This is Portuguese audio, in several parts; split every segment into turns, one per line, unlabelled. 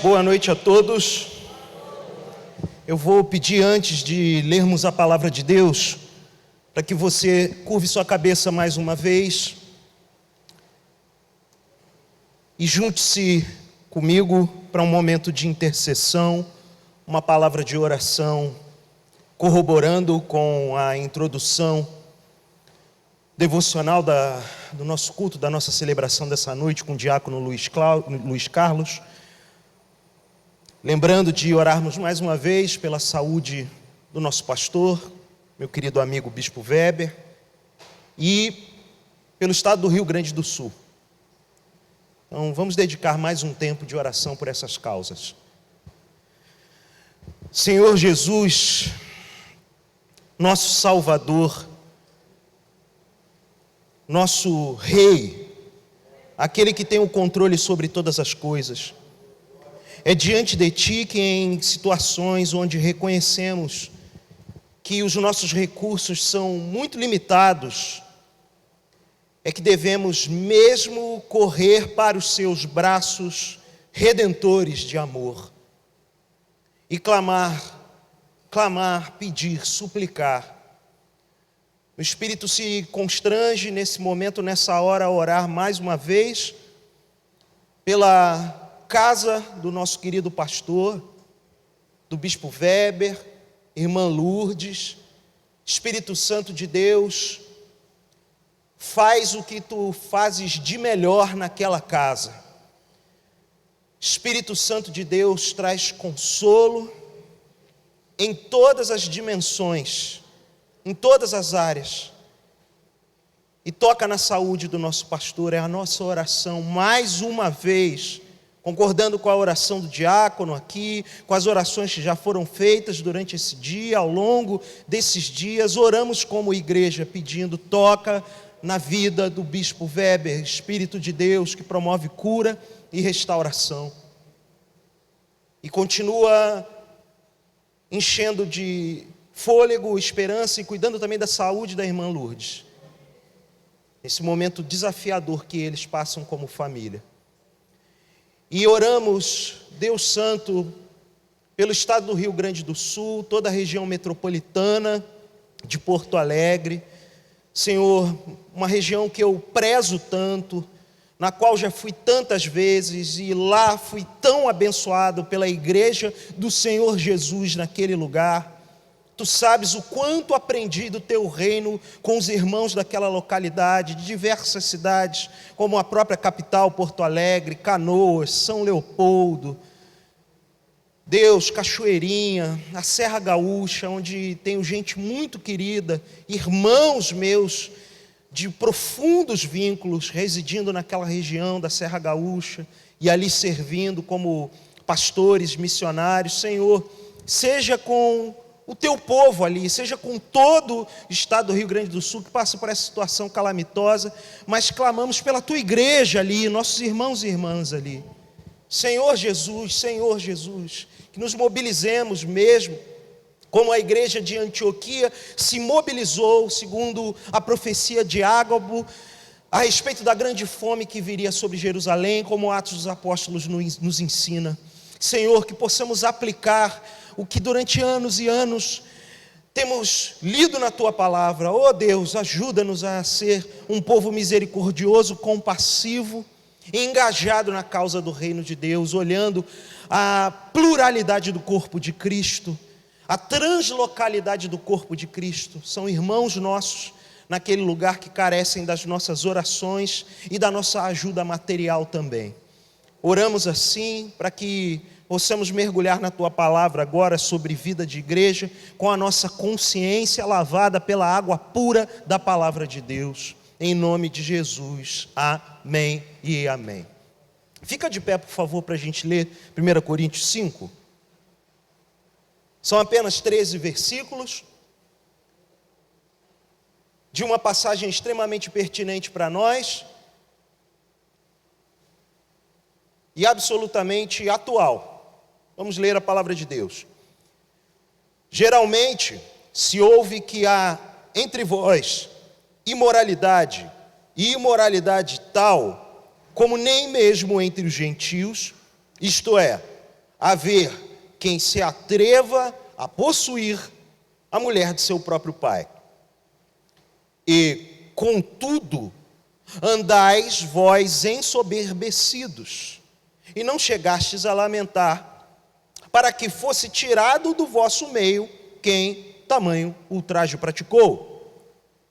Boa noite a todos. Eu vou pedir, antes de lermos a palavra de Deus, para que você curve sua cabeça mais uma vez e junte-se comigo para um momento de intercessão, uma palavra de oração, corroborando com a introdução devocional do nosso culto, da nossa celebração dessa noite com o diácono Luiz Carlos. Lembrando de orarmos mais uma vez pela saúde do nosso pastor, meu querido amigo Bispo Weber, e pelo estado do Rio Grande do Sul. Então vamos dedicar mais um tempo de oração por essas causas. Senhor Jesus, nosso Salvador, nosso Rei, aquele que tem o controle sobre todas as coisas, é diante de Ti que, em situações onde reconhecemos que os nossos recursos são muito limitados, é que devemos mesmo correr para os Seus braços redentores de amor e clamar, pedir, suplicar. O Espírito se constrange nesse momento, nessa hora, a orar mais uma vez pela casa do nosso querido pastor, do Bispo Weber, irmã Lourdes. Espírito Santo de Deus, faz o que Tu fazes de melhor naquela casa. Espírito Santo de Deus, traz consolo em todas as dimensões, em todas as áreas, e toca na saúde do nosso pastor. É a nossa oração, mais uma vez, concordando com a oração do diácono aqui, com as orações que já foram feitas durante esse dia, ao longo desses dias, oramos como igreja, pedindo: toca na vida do Bispo Weber, Espírito de Deus que promove cura e restauração, e continua enchendo de fôlego, esperança, e cuidando também da saúde da irmã Lourdes, nesse momento desafiador que eles passam como família. E oramos, Deus Santo, pelo estado do Rio Grande do Sul, toda a região metropolitana de Porto Alegre. Senhor, uma região que eu prezo tanto, na qual já fui tantas vezes, e lá fui tão abençoado pela igreja do Senhor Jesus naquele lugar. Tu sabes o quanto aprendi do Teu reino com os irmãos daquela localidade, de diversas cidades, como a própria capital, Porto Alegre, Canoas, São Leopoldo, Deus, Cachoeirinha, a Serra Gaúcha, onde tenho gente muito querida, irmãos meus de profundos vínculos, residindo naquela região da Serra Gaúcha, e ali servindo como pastores, missionários. Senhor, seja com o Teu povo ali, seja com todo o estado do Rio Grande do Sul que passa por essa situação calamitosa, mas clamamos pela Tua igreja ali, nossos irmãos e irmãs ali. Senhor Jesus, que nos mobilizemos mesmo, como a igreja de Antioquia se mobilizou, segundo a profecia de Ágabo, a respeito da grande fome que viria sobre Jerusalém, como Atos dos Apóstolos nos ensina. Senhor, que possamos aplicar o que durante anos e anos temos lido na Tua palavra. Oh Deus, ajuda-nos a ser um povo misericordioso, compassivo e engajado na causa do reino de Deus, olhando a pluralidade do corpo de Cristo, a translocalidade do corpo de Cristo. São irmãos nossos naquele lugar que carecem das nossas orações e da nossa ajuda material também. Oramos assim para que possamos mergulhar na Tua palavra agora sobre vida de igreja, com a nossa consciência lavada pela água pura da palavra de Deus. Em nome de Jesus, amém e amém. Fica de pé, por favor, para a gente ler 1 Coríntios 5. São apenas 13 versículos, de uma passagem extremamente pertinente para nós, e absolutamente atual. Vamos ler a palavra de Deus. Geralmente se ouve que há entre vós imoralidade, e imoralidade tal, como nem mesmo entre os gentios Isto é, haver quem se atreva a possuir a mulher de seu próprio pai. E, contudo, andais vós ensoberbecidos, e não chegastes a lamentar, para que fosse tirado do vosso meio quem tamanho ultraje praticou.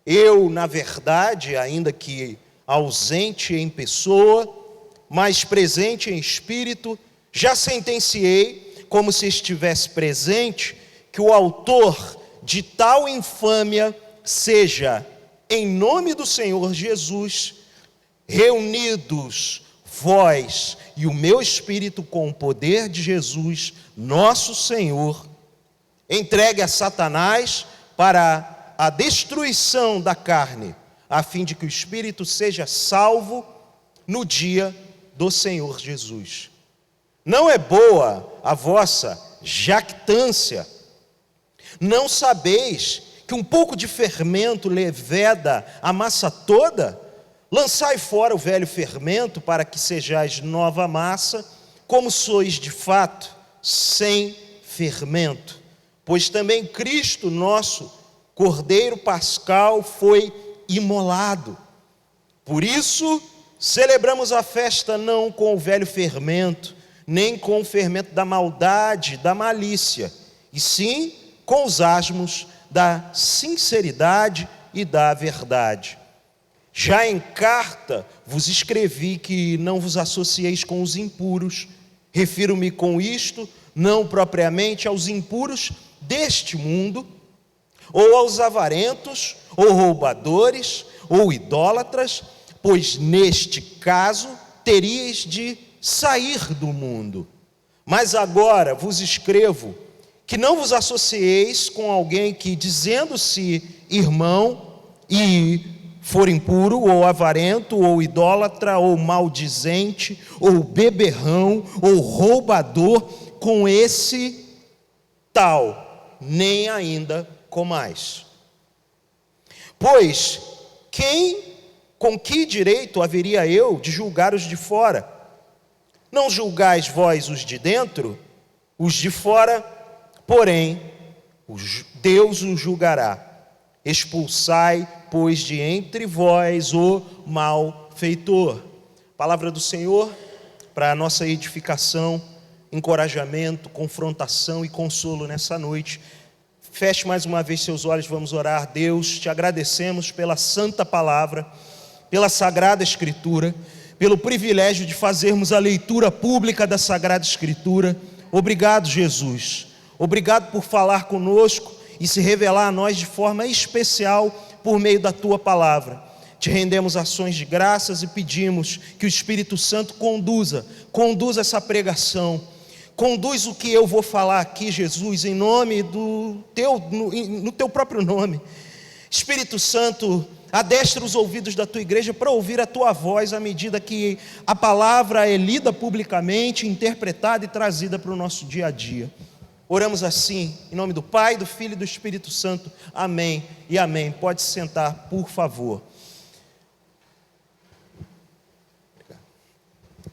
Eu, na verdade, ainda que ausente em pessoa, mas presente em espírito, já sentenciei, como se estivesse presente, que o autor de tal infâmia seja, em nome do Senhor Jesus, reunidos vós e o meu espírito com o poder de Jesus, nosso Senhor, entregue a Satanás para a destruição da carne, a fim de que o espírito seja salvo no dia do Senhor Jesus. Não é boa a vossa jactância? Não sabeis que um pouco de fermento leveda a massa toda? Lançai fora o velho fermento, para que sejais nova massa, como sois de fato, sem fermento. Pois também Cristo, nosso Cordeiro Pascal, foi imolado. Por isso, celebramos a festa não com o velho fermento, nem com o fermento da maldade, da malícia, e sim com os asmos da sinceridade e da verdade. Já em carta vos escrevi que não vos associeis com os impuros. Refiro-me com isto, não propriamente aos impuros deste mundo, ou aos avarentos, ou roubadores, ou idólatras, pois neste caso teríeis de sair do mundo. Mas agora vos escrevo que não vos associeis com alguém que, dizendo-se irmão, e for impuro, ou avarento, ou idólatra, ou maldizente, ou beberrão, ou roubador, com esse tal, nem ainda comais. Pois, com que direito haveria eu de julgar os de fora? Não julgais vós os de dentro? Os de fora, porém, Deus os julgará. Expulsai, pois, de entre vós o malfeitor. Palavra do Senhor para a nossa edificação, encorajamento, confrontação e consolo nessa noite. Feche mais uma vez seus olhos, vamos orar. Deus, te agradecemos pela santa palavra, pela sagrada escritura, pelo privilégio de fazermos a leitura pública da sagrada escritura. Obrigado, Jesus. Obrigado por falar conosco e se revelar a nós de forma especial por meio da tua palavra. Te rendemos ações de graças e pedimos que o Espírito Santo conduza essa pregação. Conduz o que eu vou falar aqui, Jesus, em nome no teu próprio nome. Espírito Santo, adestra os ouvidos da tua igreja para ouvir a tua voz à medida que a palavra é lida publicamente, interpretada e trazida para o nosso dia a dia. Oramos assim, em nome do Pai, do Filho e do Espírito Santo. Amém e amém. Pode se sentar, por favor.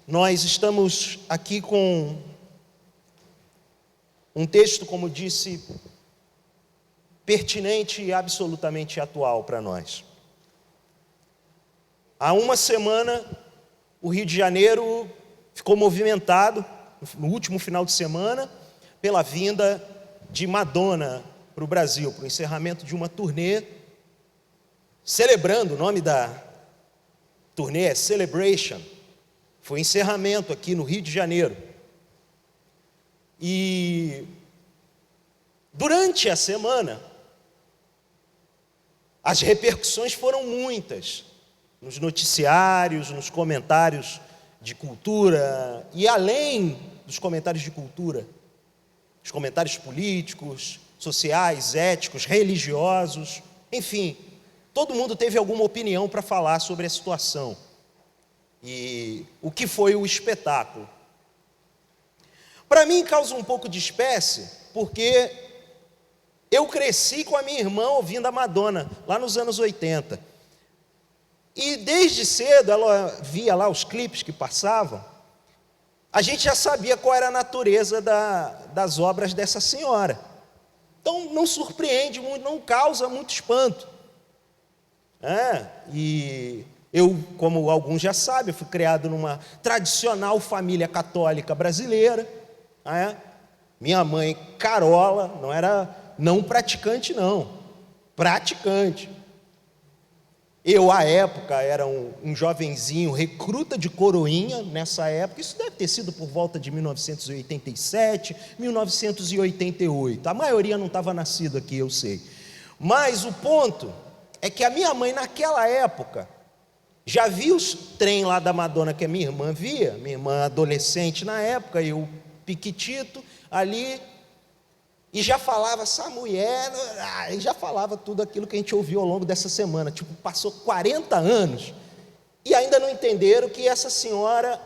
Nós estamos aqui com um texto, como disse, pertinente e absolutamente atual para nós. Há uma semana, o Rio de Janeiro ficou movimentado, no último final de semana, pela vinda de Madonna para o Brasil, para o encerramento de uma turnê, celebrando, o nome da turnê é Celebration, foi encerramento aqui no Rio de Janeiro. E durante a semana, as repercussões foram muitas, nos noticiários, nos comentários de cultura, e além dos comentários de cultura, os comentários políticos, sociais, éticos, religiosos, enfim, todo mundo teve alguma opinião para falar sobre a situação. E o que foi o espetáculo? Para mim causa um pouco de espécie, porque eu cresci com a minha irmã ouvindo a Madonna, lá nos anos 80. E desde cedo ela via lá os clipes que passavam, a gente já sabia qual era a natureza das obras dessa senhora. Então não surpreende muito, não causa muito espanto. E eu, como alguns já sabem, fui criado numa tradicional família católica brasileira. Minha mãe, Carola, não era não praticante, não, praticante. Eu, à época, era um jovenzinho, recruta de coroinha nessa época. Isso deve ter sido por volta de 1987, 1988. A maioria não estava nascido aqui, eu sei. Mas o ponto é que a minha mãe, naquela época, já via os trem lá da Madonna que a minha irmã via, minha irmã adolescente na época, eu piquitito ali, e já falava, essa mulher, e já falava tudo aquilo que a gente ouviu ao longo dessa semana. Tipo, passou 40 anos e ainda não entenderam que essa senhora,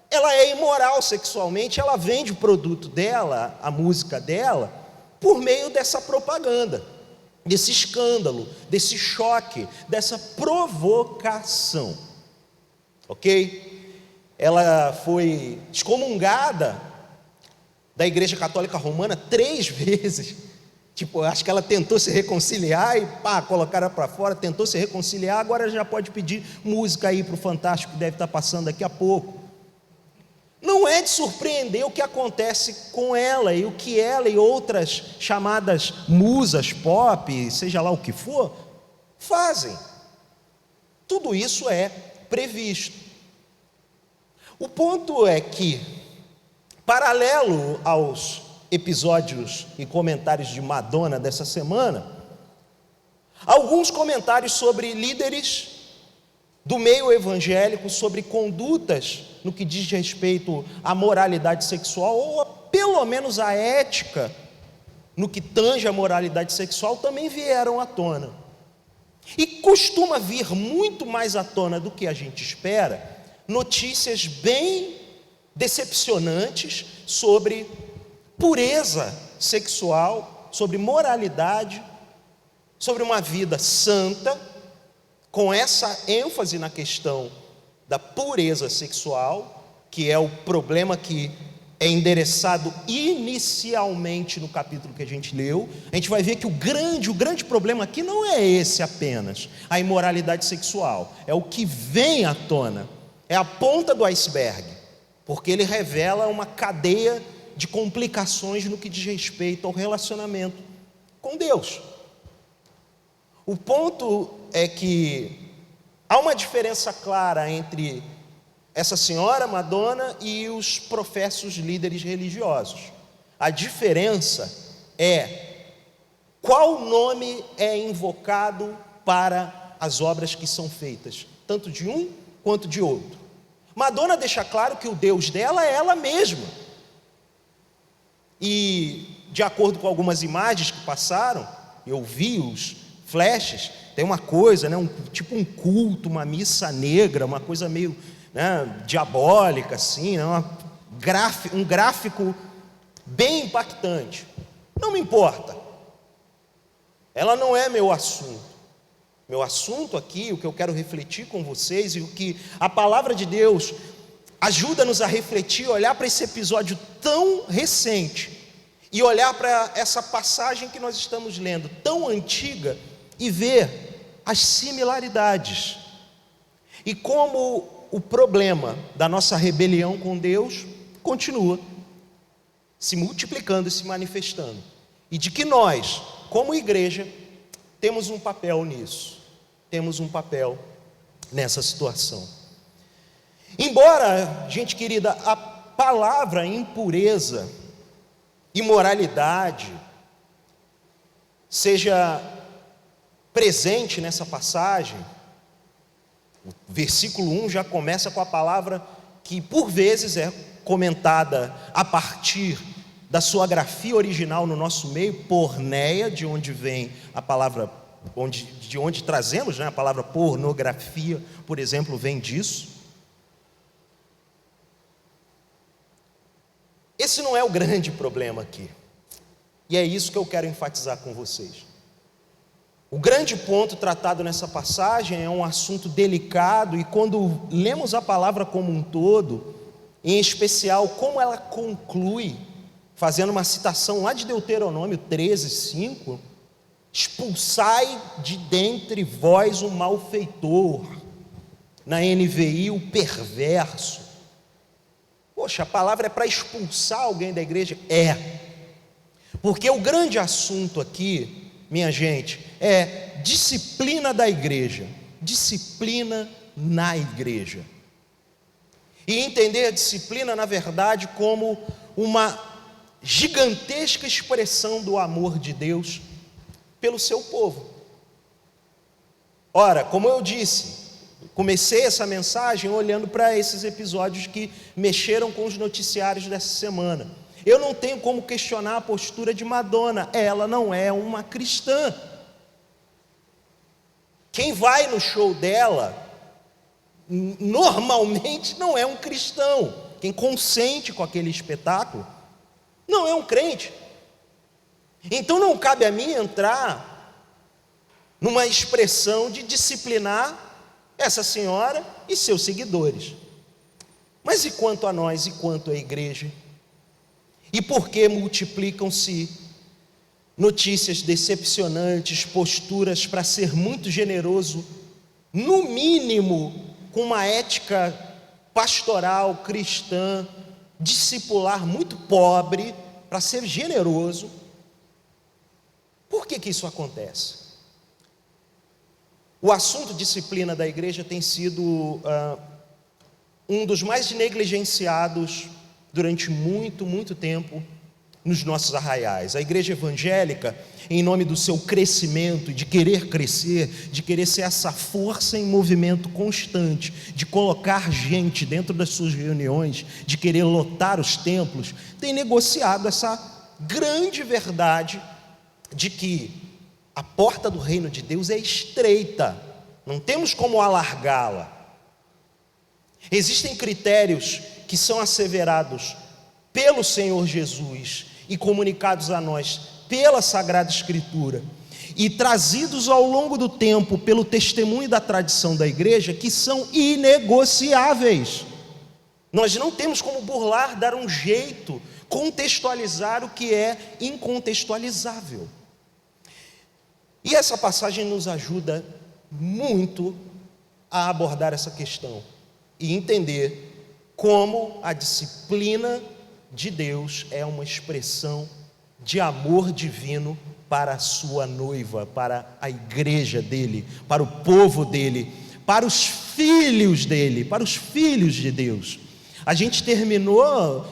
ela é imoral sexualmente, ela vende o produto dela, a música dela, por meio dessa propaganda, desse escândalo, desse choque, dessa provocação. Ok? Ela foi excomungada da Igreja Católica Romana 3 vezes. Tipo, acho que ela tentou se reconciliar e colocaram para fora, tentou se reconciliar, agora já pode pedir música aí para o Fantástico que deve estar passando daqui a pouco. Não é de surpreender o que acontece com ela e o que ela e outras chamadas musas pop, seja lá o que for, fazem. Tudo isso é previsto. O ponto é que, paralelo aos episódios e comentários de Madonna dessa semana, alguns comentários sobre líderes do meio evangélico, sobre condutas no que diz respeito à moralidade sexual, ou pelo menos à ética no que tange a moralidade sexual, também vieram à tona. E costuma vir muito mais à tona do que a gente espera, notícias bem decepcionantes sobre pureza sexual, sobre moralidade, sobre uma vida santa, com essa ênfase na questão da pureza sexual, que é o problema que é endereçado inicialmente no capítulo que a gente leu. A gente vai ver que o grande problema aqui não é esse apenas, a imoralidade sexual, é o que vem à tona, é a ponta do iceberg, porque ele revela uma cadeia de complicações no que diz respeito ao relacionamento com Deus. O ponto é que há uma diferença clara entre essa senhora Madonna e os professos líderes religiosos. A diferença é qual nome é invocado para as obras que são feitas, tanto de um quanto de outro. Madonna deixa claro que o Deus dela é ela mesma. E, de acordo com algumas imagens que passaram, eu vi os flashes, tem uma coisa, tipo um culto, uma missa negra, uma coisa meio diabólica, assim, um gráfico bem impactante. Não me importa, ela não é meu assunto. Meu assunto aqui, o que eu quero refletir com vocês, e o que a palavra de Deus ajuda-nos a refletir, olhar para esse episódio tão recente, e olhar para essa passagem que nós estamos lendo, tão antiga, e ver as similaridades, e como o problema da nossa rebelião com Deus continua se multiplicando e se manifestando, e de que nós, como igreja, temos um papel nisso, temos um papel nessa situação. Embora, gente querida, a palavra impureza, imoralidade, seja presente nessa passagem, o versículo 1 já começa com a palavra que por vezes é comentada a partir da sua grafia original no nosso meio, porneia, de onde vem a palavra, de onde trazemos, a palavra pornografia, por exemplo, vem disso. Esse não é o grande problema aqui, e é isso que eu quero enfatizar com vocês. O grande ponto tratado nessa passagem é um assunto delicado, e quando lemos a palavra como um todo, em especial como ela conclui, fazendo uma citação lá de Deuteronômio 13:5, expulsai de dentre vós o malfeitor, na NVI o perverso. Poxa, a palavra é para expulsar alguém da igreja? É, porque o grande assunto aqui, minha gente, é disciplina da igreja, disciplina na igreja. E entender a disciplina, na verdade, como uma gigantesca expressão do amor de Deus pelo seu povo. Ora, como eu disse, comecei essa mensagem olhando para esses episódios que mexeram com os noticiários dessa semana. Eu não tenho como questionar a postura de Madonna, ela não é uma cristã. Quem vai no show dela normalmente não é um cristão. Quem consente com aquele espetáculo não é um crente. Então não cabe a mim entrar numa expressão de disciplinar essa senhora e seus seguidores. Mas e quanto a nós, e quanto à igreja? E por que multiplicam-se notícias decepcionantes, posturas para ser muito generoso, no mínimo com uma ética pastoral cristã, discipular muito pobre, para ser generoso? Por que isso acontece? O assunto disciplina da igreja tem sido um dos mais negligenciados durante muito tempo nos nossos arraiais. A igreja evangélica, em nome do seu crescimento, de querer crescer, de querer ser essa força em movimento constante, de colocar gente dentro das suas reuniões, de querer lotar os templos, tem negociado essa grande verdade de que a porta do reino de Deus é estreita, não temos como alargá-la. Existem critérios que são asseverados pelo Senhor Jesus e comunicados a nós pela Sagrada Escritura e trazidos ao longo do tempo pelo testemunho da tradição da igreja, que são inegociáveis. Nós não temos como burlar, dar um jeito, contextualizar o que é incontextualizável. E essa passagem nos ajuda muito a abordar essa questão e entender como a disciplina de Deus é uma expressão de amor divino para a sua noiva, para a igreja dele, para o povo dele, para os filhos dele, para os filhos de Deus. A gente terminou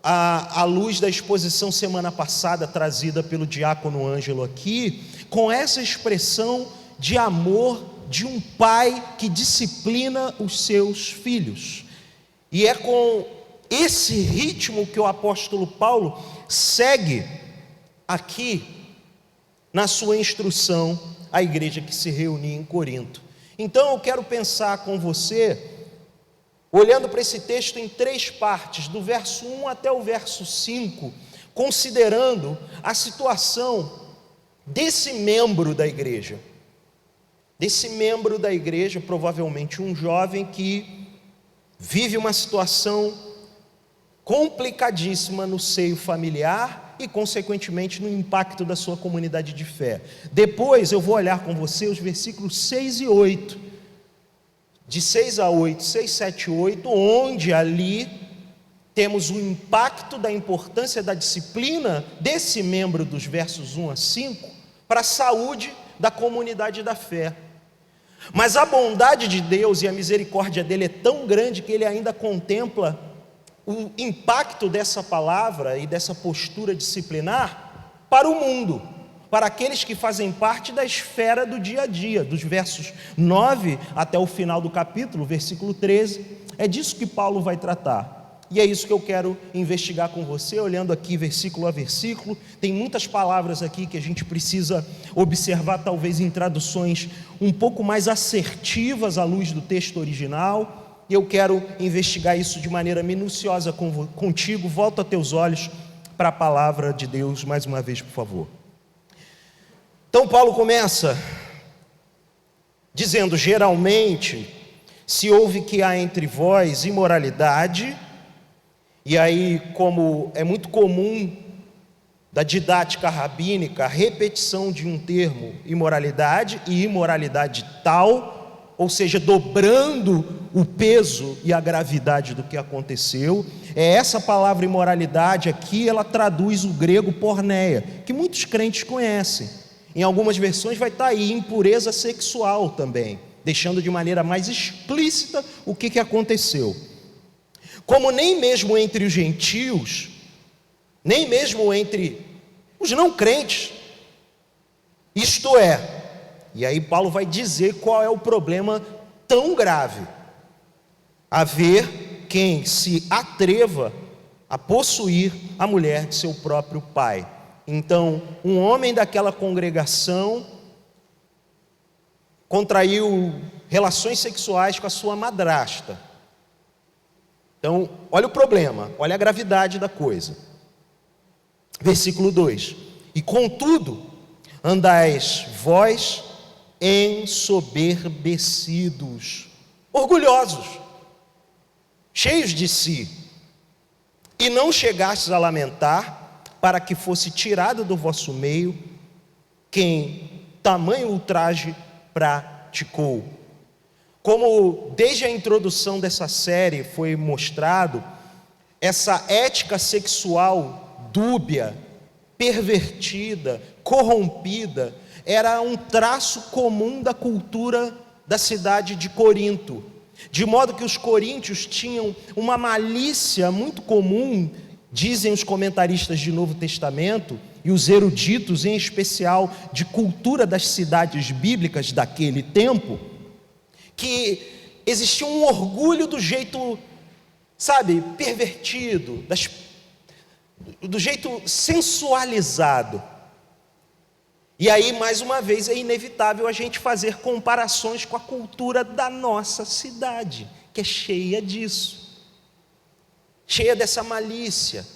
à luz da exposição semana passada, trazida pelo diácono Ângelo aqui, com essa expressão de amor de um pai que disciplina os seus filhos. E é com esse ritmo que o apóstolo Paulo segue aqui na sua instrução à igreja que se reunia em Corinto. Então eu quero pensar com você, olhando para esse texto em 3 partes, do verso 1 até o verso 5, considerando a situação desse membro da igreja. Desse membro da igreja, provavelmente um jovem que vive uma situação complicadíssima no seio familiar e, consequentemente, no impacto da sua comunidade de fé. Depois eu vou olhar com você os versículos 6 e 8, de 6 a 8, 6, 7 e 8, onde ali temos o impacto da importância da disciplina desse membro dos versos 1 a 5 para a saúde da comunidade da fé. Mas a bondade de Deus e a misericórdia dele é tão grande que ele ainda contempla o impacto dessa palavra e dessa postura disciplinar para o mundo, para aqueles que fazem parte da esfera do dia a dia, dos versos 9 até o final do capítulo, versículo 13, é disso que Paulo vai tratar. E é isso que eu quero investigar com você, olhando aqui versículo a versículo. Tem muitas palavras aqui que a gente precisa observar, talvez em traduções um pouco mais assertivas à luz do texto original, e eu quero investigar isso de maneira minuciosa contigo. Volta teus olhos para a palavra de Deus mais uma vez, por favor. Então Paulo começa dizendo: geralmente se ouve que há entre vós imoralidade E aí, como é muito comum da didática rabínica, a repetição de um termo, imoralidade e imoralidade tal, ou seja, dobrando o peso e a gravidade do que aconteceu. Essa palavra imoralidade aqui, ela traduz o grego porneia, que muitos crentes conhecem. Em algumas versões vai estar aí impureza sexual também, deixando de maneira mais explícita o que aconteceu. Como nem mesmo entre os gentios, nem mesmo entre os não crentes, isto é, e aí Paulo vai dizer qual é o problema tão grave: haver quem se atreva a possuir a mulher de seu próprio pai. Então, um homem daquela congregação contraiu relações sexuais com a sua madrasta. Então, olha o problema, olha a gravidade da coisa. Versículo 2: e contudo, andais vós ensoberbecidos, orgulhosos, cheios de si, e não chegastes a lamentar, para que fosse tirado do vosso meio quem tamanho ultraje praticou. Como desde a introdução dessa série foi mostrado, essa ética sexual dúbia, pervertida, corrompida, era um traço comum da cultura da cidade de Corinto, de modo que os coríntios tinham uma malícia muito comum, dizem os comentaristas de Novo Testamento e os eruditos, em especial de cultura das cidades bíblicas daquele tempo, que existia um orgulho do jeito, sabe, pervertido, do jeito sensualizado. E aí, mais uma vez, é inevitável a gente fazer comparações com a cultura da nossa cidade, que é cheia disso, cheia dessa malícia,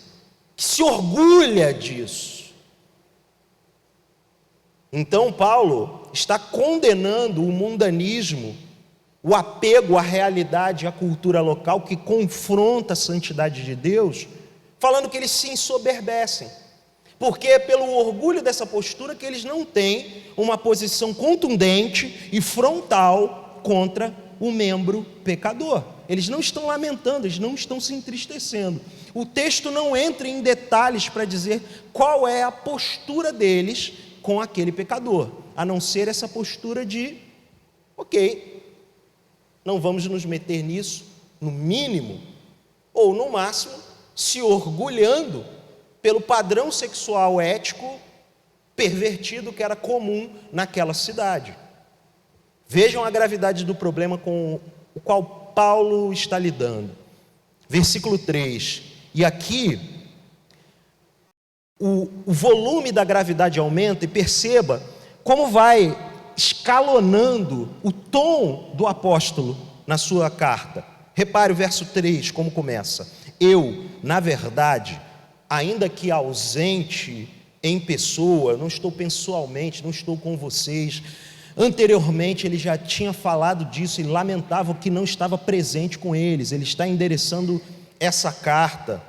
que se orgulha disso. Então Paulo está condenando o mundanismo, o apego à realidade, à cultura local, que confronta a santidade de Deus, falando que eles se ensoberbecem, porque é pelo orgulho dessa postura que eles não têm uma posição contundente e frontal contra o membro pecador. Eles não estão lamentando, eles não estão se entristecendo. O texto não entra em detalhes para dizer qual é a postura deles com aquele pecador, a não ser essa postura de, ok, não vamos nos meter nisso, no mínimo, ou no máximo, se orgulhando pelo padrão sexual ético pervertido que era comum naquela cidade. Vejam a gravidade do problema com o qual Paulo está lidando. Versículo 3. E aqui, o volume da gravidade aumenta, e perceba como vai escalonando o tom do apóstolo na sua carta. Repare o verso 3, como começa: eu, na verdade, ainda que ausente em pessoa, não estou pessoalmente, não estou com vocês. Anteriormente ele já tinha falado disso e lamentava que não estava presente com eles. Ele está endereçando essa carta,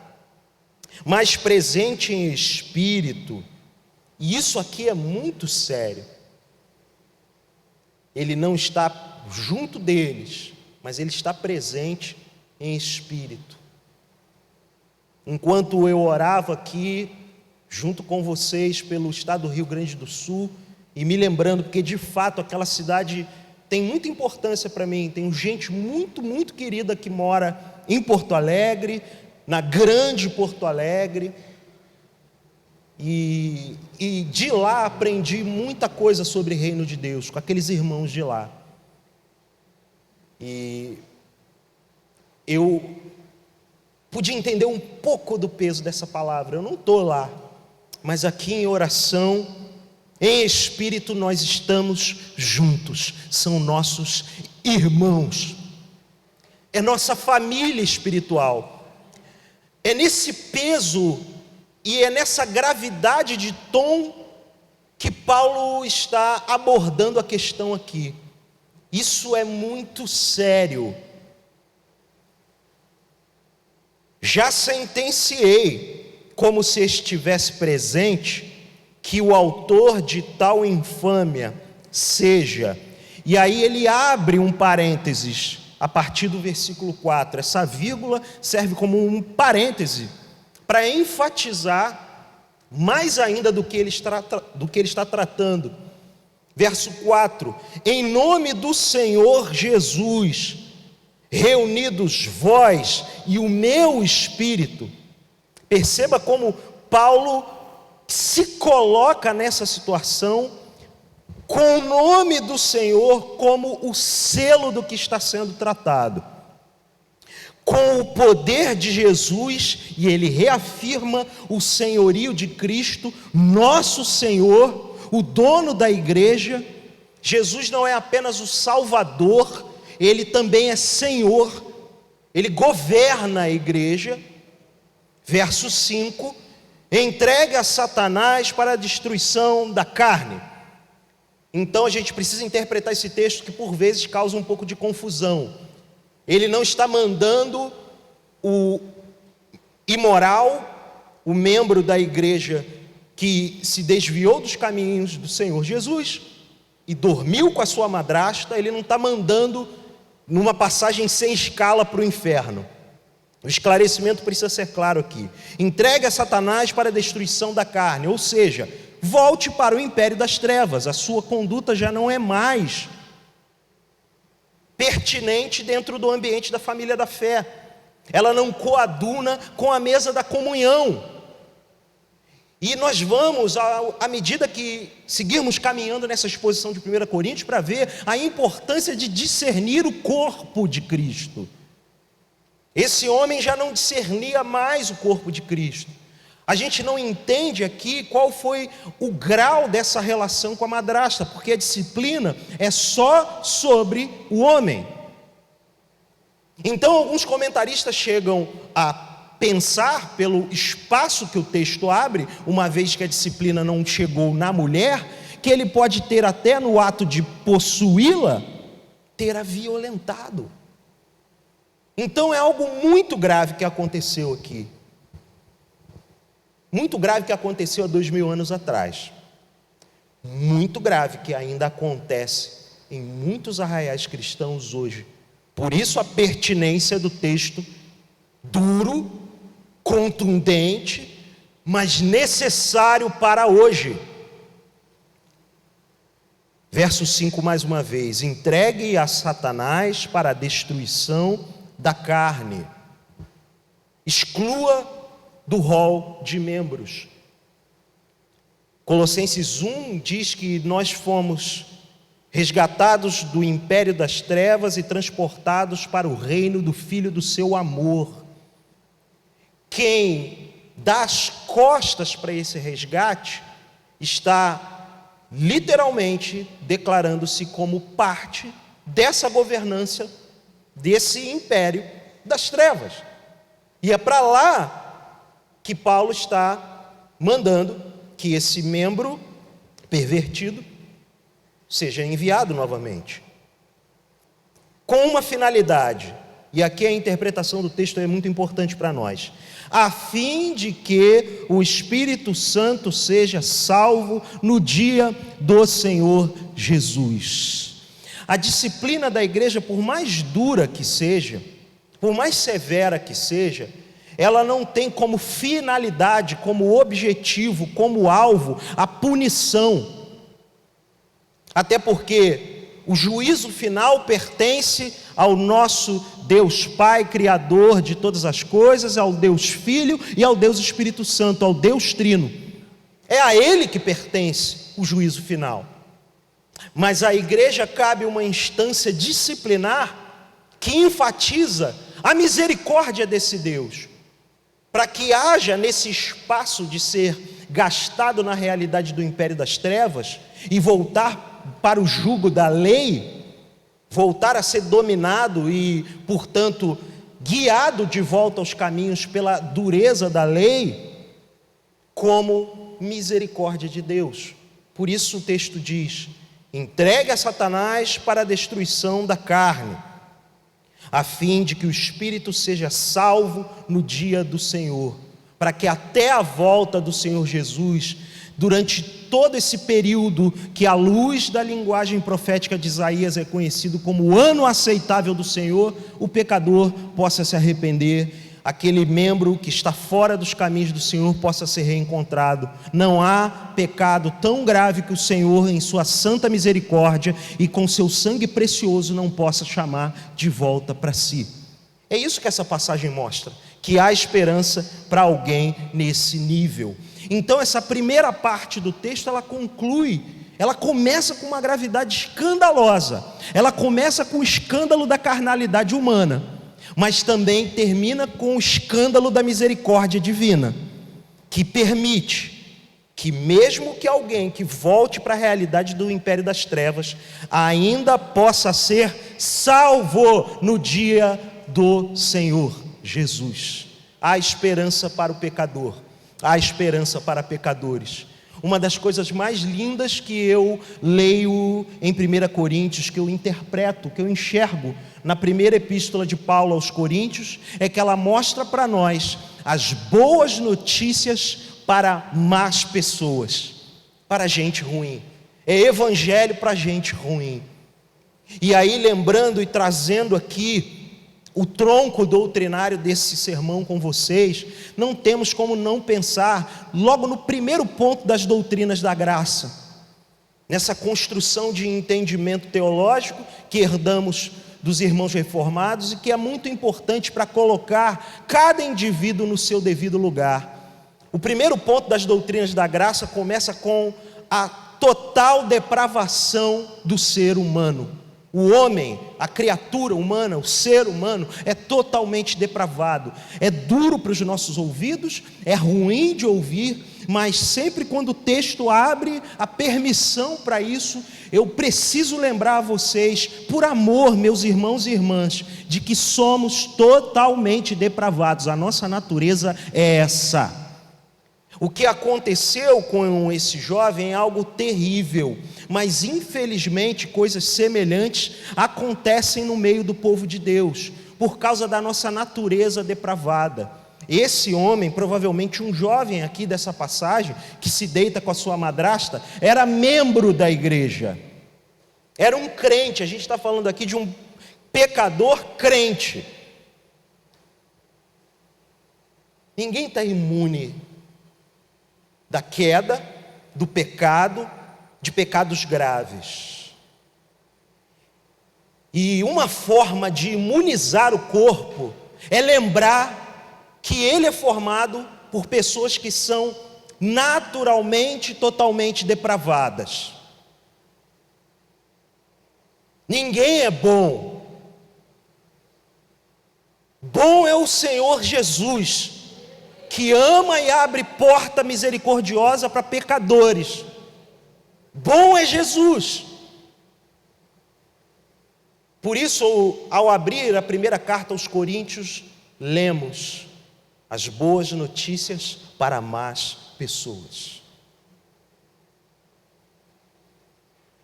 mas presente em espírito. E isso aqui é muito sério. Ele não está junto deles, mas ele está presente em espírito. Enquanto eu orava aqui, junto com vocês, pelo estado do Rio Grande do Sul, e me lembrando, porque de fato aquela cidade tem muita importância para mim, tem gente muito, muito querida que mora em Porto Alegre, na grande Porto Alegre, e de lá aprendi muita coisa sobre o reino de Deus, com aqueles irmãos de lá. E eu pude entender um pouco do peso dessa palavra. Eu não estou lá, mas aqui em oração, em espírito, nós estamos juntos, são nossos irmãos, é nossa família espiritual. É nesse peso e é nessa gravidade de tom que Paulo está abordando a questão aqui. Isso é muito sério. Já sentenciei, como se estivesse presente, que o autor de tal infâmia seja. E aí ele abre um parênteses a partir do versículo 4. Essa vírgula serve como um parêntese para enfatizar mais ainda do que ele está tratando. Verso 4: em nome do Senhor Jesus, reunidos vós e o meu espírito. Perceba como Paulo se coloca nessa situação com o nome do Senhor como o selo do que está sendo tratado, com o poder de Jesus, e ele reafirma o senhorio de Cristo, nosso Senhor, o dono da igreja. Jesus não é apenas o Salvador, ele também é Senhor, ele governa a igreja. Verso 5: entregue a Satanás para a destruição da carne. Então a gente precisa interpretar esse texto, que por vezes causa um pouco de confusão. Ele não está mandando o imoral, o membro da igreja que se desviou dos caminhos do Senhor Jesus e dormiu com a sua madrasta, ele não está mandando numa passagem sem escala para o inferno. O esclarecimento precisa ser claro aqui. Entregue a Satanás para a destruição da carne, ou seja, volte para o império das trevas. A sua conduta já não é mais pertinente dentro do ambiente da família da fé. Ela não coaduna com a mesa da comunhão. E nós vamos, à medida que seguirmos caminhando nessa exposição de 1 Coríntios, para ver a importância de discernir o corpo de Cristo. Esse homem já não discernia mais o corpo de Cristo. A gente não entende aqui qual foi o grau dessa relação com a madrasta, porque a disciplina é só sobre o homem. Então alguns comentaristas chegam a pensar, pelo espaço que o texto abre, uma vez que a disciplina não chegou na mulher, que ele pode ter até no ato de possuí-la, ter a violentado. Então é algo muito grave que aconteceu aqui. Muito grave que aconteceu há 2000 anos atrás. Muito grave que ainda acontece em muitos arraiais cristãos hoje. Por isso a pertinência do texto, duro, contundente, mas necessário para hoje. Verso 5 mais uma vez: entregue a Satanás para a destruição da carne. Exclua do rol de membros. Colossenses 1 diz que nós fomos resgatados do império das trevas e transportados para o reino do Filho do seu amor. Quem dá as costas para esse resgate está literalmente declarando-se como parte dessa governança, desse império das trevas. E é para lá que Paulo está mandando que esse membro pervertido seja enviado novamente, com uma finalidade, e aqui a interpretação do texto é muito importante para nós: a fim de que o Espírito Santo seja salvo no dia do Senhor Jesus. A disciplina da igreja, por mais dura que seja, por mais severa que seja, ela não tem como finalidade, como objetivo, como alvo, a punição. Até porque o juízo final pertence ao nosso Deus Pai, Criador de todas as coisas, ao Deus Filho e ao Deus Espírito Santo, ao Deus Trino. É a Ele que pertence o juízo final. Mas à igreja cabe uma instância disciplinar que enfatiza a misericórdia desse Deus, para que haja nesse espaço de ser gastado na realidade do império das trevas e voltar para o jugo da lei, voltar a ser dominado e, portanto, guiado de volta aos caminhos pela dureza da lei, como misericórdia de Deus. Por isso o texto diz: entregue a Satanás para a destruição da carne. a fim de que o espírito seja salvo no dia do Senhor, para que até a volta do Senhor Jesus, durante todo esse período que à luz da linguagem profética de Isaías é conhecido como o ano aceitável do Senhor, o pecador possa se arrepender, aquele membro que está fora dos caminhos do Senhor possa ser reencontrado. Não há pecado tão grave que o Senhor, em sua santa misericórdia e com seu sangue precioso, não possa chamar de volta para si. É isso que essa passagem mostra, que há esperança para alguém nesse nível. Então essa primeira parte do texto, ela conclui, ela começa com uma gravidade escandalosa, ela começa com o escândalo da carnalidade humana, mas também termina com o escândalo da misericórdia divina, que permite que mesmo que alguém que volte para a realidade do império das trevas, ainda possa ser salvo no dia do Senhor Jesus. Há esperança para o pecador, há esperança para pecadores. Uma das coisas mais lindas que eu leio em 1 Coríntios, que eu interpreto, que eu enxergo na primeira epístola de Paulo aos Coríntios, é que ela mostra para nós as boas notícias para más pessoas, para gente ruim. É evangelho para gente ruim. E aí, lembrando e trazendo aqui o tronco doutrinário desse sermão com vocês, não temos como não pensar logo no primeiro ponto das doutrinas da graça, nessa construção de entendimento teológico que herdamos dos irmãos reformados e que é muito importante para colocar cada indivíduo no seu devido lugar. O primeiro ponto das doutrinas da graça começa com a total depravação do ser humano. O homem, a criatura humana, o ser humano é totalmente depravado. É duro para os nossos ouvidos, é ruim de ouvir, mas sempre quando o texto abre a permissão para isso, eu preciso lembrar a vocês, por amor, meus irmãos e irmãs, de que somos totalmente depravados. A nossa natureza é essa. O que aconteceu com esse jovem é algo terrível, mas infelizmente coisas semelhantes acontecem no meio do povo de Deus, por causa da nossa natureza depravada. Esse homem, provavelmente um jovem aqui dessa passagem, que se deita com a sua madrasta, era membro da igreja, era um crente. A gente está falando aqui de um pecador crente. Ninguém está imune da queda, do pecado, de pecados graves. E uma forma de imunizar o corpo é lembrar que ele é formado por pessoas que são naturalmente totalmente depravadas. Ninguém é bom. Bom é o Senhor Jesus, que ama e abre porta misericordiosa para pecadores. Bom é Jesus. Por isso, ao abrir a primeira carta aos Coríntios, lemos as boas notícias para más pessoas.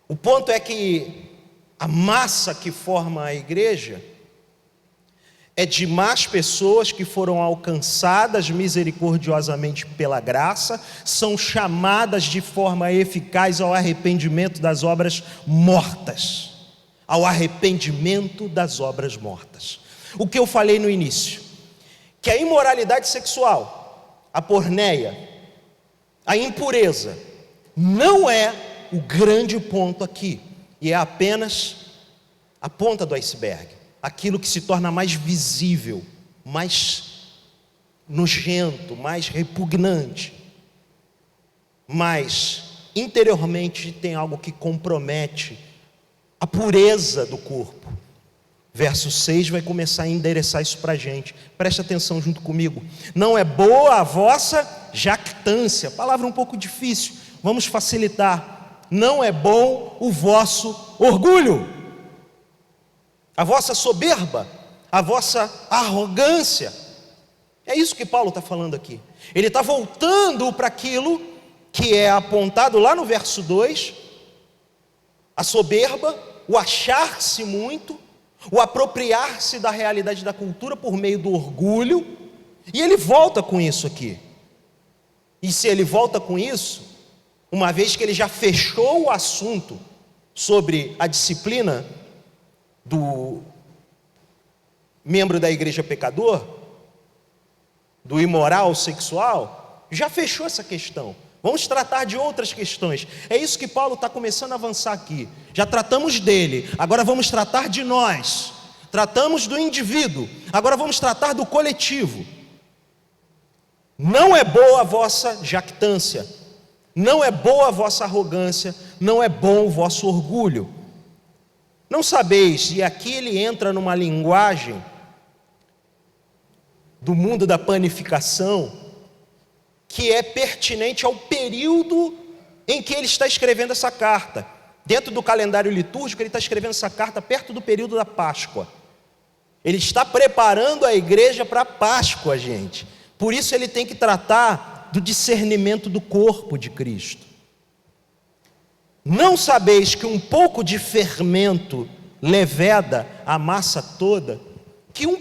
O ponto é que a massa que forma a igreja é de más pessoas que foram alcançadas misericordiosamente pela graça, são chamadas de forma eficaz ao arrependimento das obras mortas. Ao arrependimento das obras mortas. O que eu falei no início, que a imoralidade sexual, a porneia, a impureza, não é o grande ponto aqui, e é apenas a ponta do iceberg. Aquilo que se torna mais visível, mais nojento, mais repugnante, mas interiormente tem algo que compromete a pureza do corpo. Verso 6 vai começar a endereçar isso para a gente. Presta atenção junto comigo. Não é boa a vossa jactância. Palavra um pouco difícil, vamos facilitar. Não é bom o vosso orgulho, a vossa soberba, a vossa arrogância. É isso que Paulo está falando aqui. Ele está voltando para aquilo que é apontado lá no verso 2, a soberba, o achar-se muito, o apropriar-se da realidade da cultura por meio do orgulho, e ele volta com isso aqui. E se ele volta com isso, uma vez que ele já fechou o assunto sobre a disciplina do membro da igreja pecador, do imoral sexual, já fechou essa questão. Vamos tratar de outras questões. É isso que Paulo está começando a avançar aqui. Já tratamos dele, agora vamos tratar de nós. Tratamos do indivíduo, agora vamos tratar do coletivo. Não é boa a vossa jactância, não é boa a vossa arrogância, não é bom o vosso orgulho. Não sabeis, e aqui ele entra numa linguagem do mundo da panificação, que é pertinente ao período em que ele está escrevendo essa carta. Dentro do calendário litúrgico, ele está escrevendo essa carta perto do período da Páscoa. Ele está preparando a igreja para a Páscoa, gente. Por isso ele tem que tratar do discernimento do corpo de Cristo. Não sabeis que um pouco de fermento leveda a massa toda, que um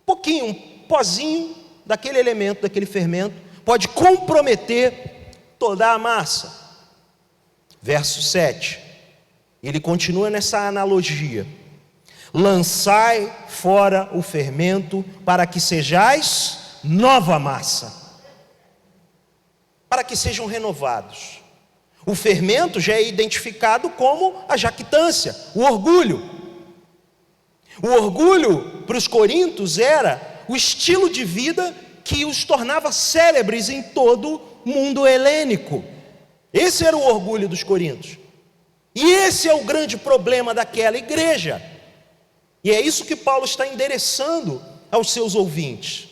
pouquinho, um pozinho daquele elemento, daquele fermento, pode comprometer toda a massa. Verso 7, ele continua nessa analogia: lançai fora o fermento, para que sejais nova massa, para que sejam renovados. O fermento já é identificado como a jactância, o orgulho. O orgulho para os coríntios era o estilo de vida que os tornava célebres em todo o mundo helênico. Esse era o orgulho dos coríntios. E esse é o grande problema daquela igreja. E é isso que Paulo está endereçando aos seus ouvintes.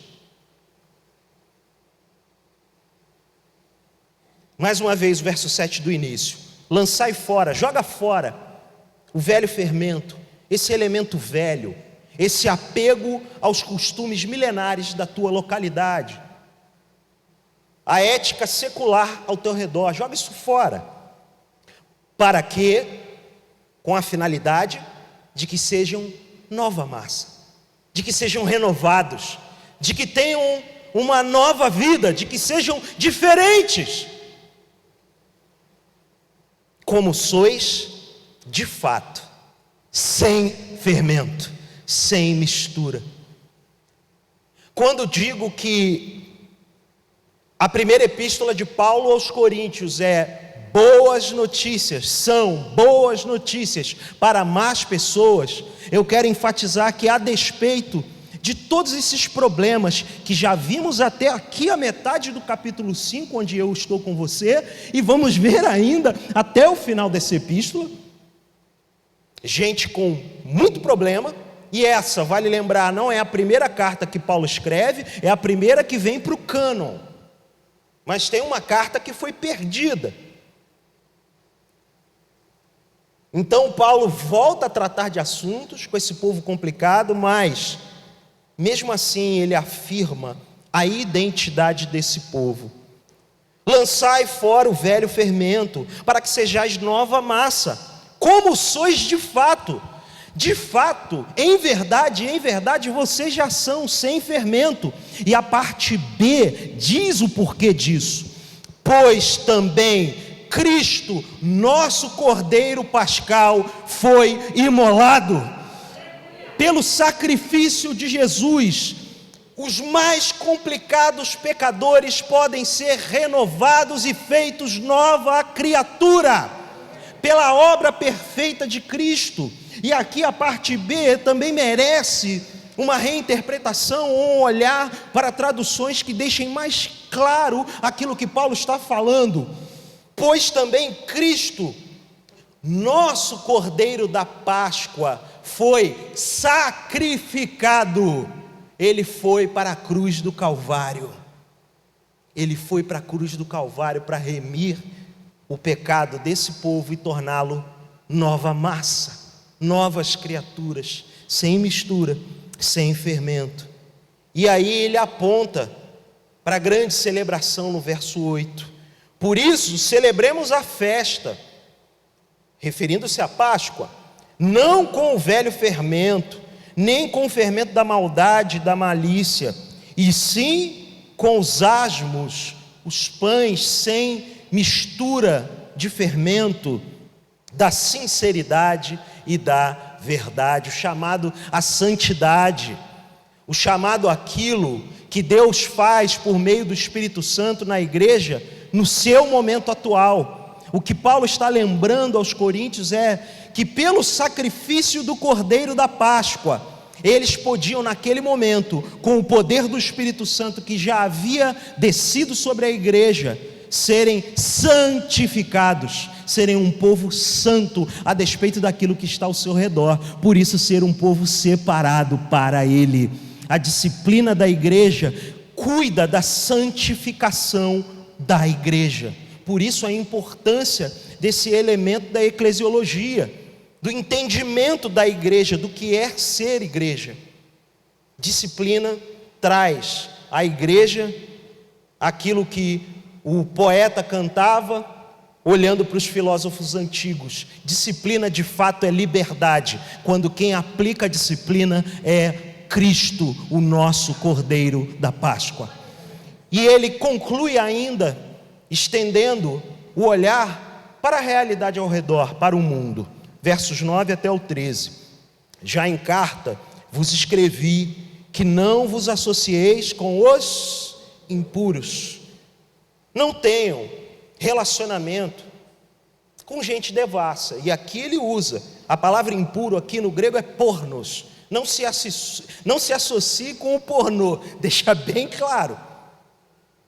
Mais uma vez o verso 7 do início: lançai fora, joga fora o velho fermento, esse elemento velho, esse apego aos costumes milenares da tua localidade, a ética secular ao teu redor, joga isso fora. Para que? Com a finalidade de que sejam nova massa, de que sejam renovados, de que tenham uma nova vida, de que sejam diferentes, como sois de fato, sem fermento, sem mistura. Quando digo que a primeira epístola de Paulo aos Coríntios é boas notícias, são boas notícias para más pessoas, eu quero enfatizar que, a despeito de todos esses problemas que já vimos até aqui a metade do capítulo 5, onde eu estou com você, e vamos ver ainda até o final dessa epístola, gente com muito problema. E essa, vale lembrar, não é a primeira carta que Paulo escreve, é a primeira que vem para o cânon, mas tem uma carta que foi perdida. Então Paulo volta a tratar de assuntos com esse povo complicado, mas mesmo assim ele afirma a identidade desse povo. Lançai fora o velho fermento, para que sejais nova massa, como sois de fato. De fato, em verdade, vocês já são sem fermento. E a parte B diz o porquê disso: pois também Cristo, nosso Cordeiro Pascal, foi imolado. Pelo sacrifício de Jesus, os mais complicados pecadores podem ser renovados e feitos nova criatura, pela obra perfeita de Cristo. E aqui a parte B também merece uma reinterpretação ou um olhar para traduções que deixem mais claro aquilo que Paulo está falando. Pois também Cristo, nosso Cordeiro da Páscoa, foi sacrificado. Ele foi para a cruz do Calvário. Ele foi para a cruz do Calvário para remir o pecado desse povo e torná-lo nova massa, novas criaturas, sem mistura, sem fermento. E aí ele aponta para a grande celebração no verso 8. Por isso, celebremos a festa, referindo-se à Páscoa, não com o velho fermento, nem com o fermento da maldade e da malícia, e sim com os asmos, os pães sem mistura de fermento, da sinceridade e da verdade, o chamado à santidade, o chamado àquilo que Deus faz por meio do Espírito Santo na igreja, no seu momento atual. O que Paulo está lembrando aos coríntios é que pelo sacrifício do Cordeiro da Páscoa, eles podiam naquele momento, com o poder do Espírito Santo que já havia descido sobre a igreja, serem santificados, serem um povo santo, a despeito daquilo que está ao seu redor, por isso ser um povo separado para Ele. A disciplina da igreja cuida da santificação da igreja, por isso a importância desse elemento da eclesiologia, do entendimento da igreja, do que é ser igreja. Disciplina traz à igreja aquilo que o poeta cantava, olhando para os filósofos antigos: disciplina de fato é liberdade, quando quem aplica a disciplina é Cristo, o nosso Cordeiro da Páscoa. E ele conclui ainda, estendendo o olhar para a realidade ao redor, para o mundo. Versos 9 até o 13. Já em carta vos escrevi que não vos associeis com os impuros. Não tenham relacionamento com gente devassa. E aqui ele usa, a palavra impuro aqui no grego é pornos. Não se associe com o pornô, deixa bem claro.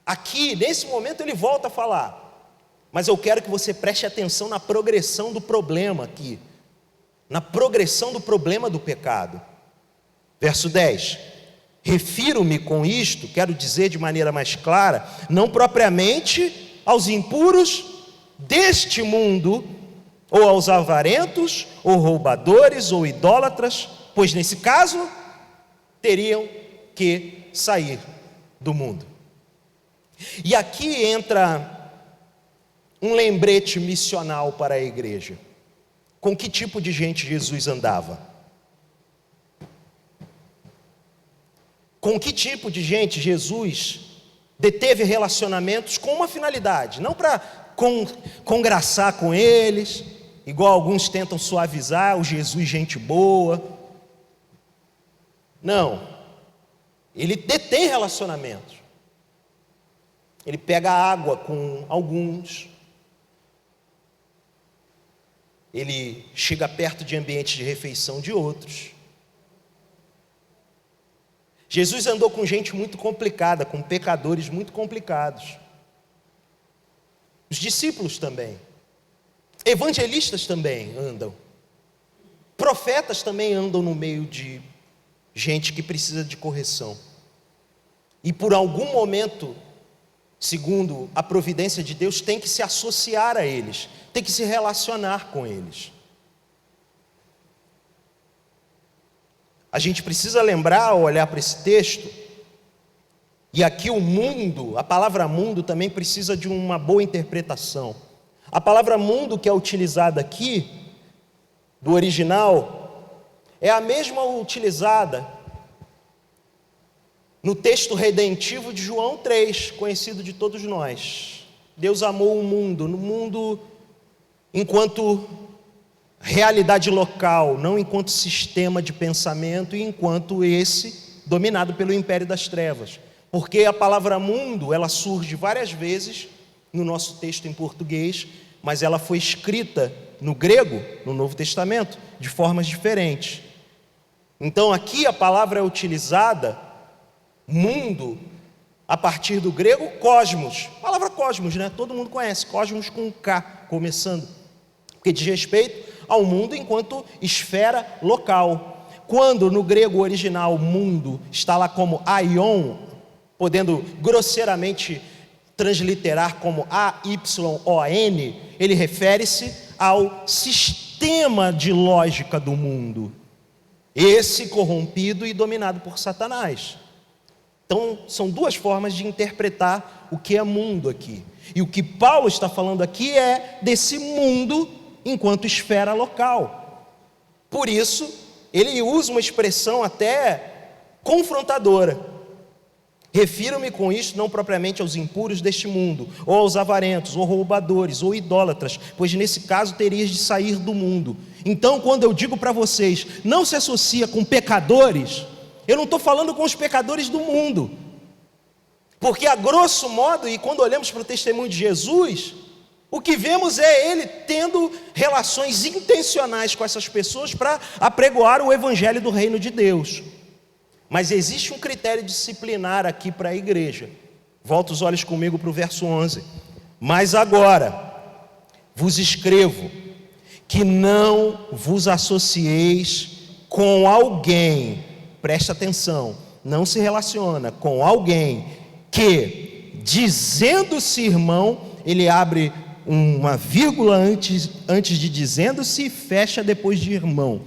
Aqui, nesse momento, ele volta a falar. Mas eu quero que você preste atenção na progressão do problema aqui, na progressão do problema do pecado. Verso 10: refiro-me com isto, quero dizer de maneira mais clara, não propriamente aos impuros deste mundo, ou aos avarentos, ou roubadores, ou idólatras, pois nesse caso teriam que sair do mundo. E aqui entra um lembrete missional para a igreja. Com que tipo de gente Jesus andava? Com que tipo de gente Jesus deteve relacionamentos com uma finalidade? Não para congraçar com eles, igual alguns tentam suavizar o Jesus gente boa. Não. Ele detém relacionamentos. Ele pega água com alguns. Ele chega perto de ambientes de refeição de outros. Jesus andou com gente muito complicada, com pecadores muito complicados. Os discípulos também. Evangelistas também andam. Profetas também andam no meio de gente que precisa de correção. E por algum momento, segundo a providência de Deus, tem que se associar a eles, tem que se relacionar com eles. A gente precisa lembrar, ao olhar para esse texto, e aqui o mundo, a palavra mundo também precisa de uma boa interpretação. A palavra mundo que é utilizada aqui, do original, é a mesma utilizada no texto redentivo de João 3, conhecido de todos nós. Deus amou o mundo, no mundo enquanto realidade local, não enquanto sistema de pensamento, e enquanto esse dominado pelo império das trevas. Porque a palavra mundo, ela surge várias vezes no nosso texto em português, mas ela foi escrita no grego, no Novo Testamento, de formas diferentes. Então aqui a palavra é utilizada, mundo, a partir do grego cosmos. A palavra cosmos, né? Todo mundo conhece, cosmos com K, começando, porque diz respeito ao mundo enquanto esfera local. Quando no grego original mundo está lá como aion, podendo grosseiramente transliterar como A-Y-O-N, ele refere-se ao sistema de lógica do mundo, esse corrompido e dominado por Satanás. Então, são duas formas de interpretar o que é mundo aqui. E o que Paulo está falando aqui é desse mundo enquanto esfera local. Por isso, ele usa uma expressão até confrontadora. Refiro-me com isto não propriamente aos impuros deste mundo, ou aos avarentos, ou roubadores, ou idólatras, pois nesse caso terias de sair do mundo. Então, quando eu digo para vocês, não se associa com pecadores, eu não estou falando com os pecadores do mundo, porque a grosso modo, e quando olhamos para o testemunho de Jesus, o que vemos é ele tendo relações intencionais com essas pessoas para apregoar o evangelho do reino de Deus. Mas existe um critério disciplinar aqui para a igreja. Volta os olhos comigo para o verso 11. Mas agora vos escrevo que não vos associeis com alguém, presta atenção, não se relaciona com alguém que, dizendo-se irmão, ele abre uma vírgula antes de dizendo-se e fecha depois de irmão.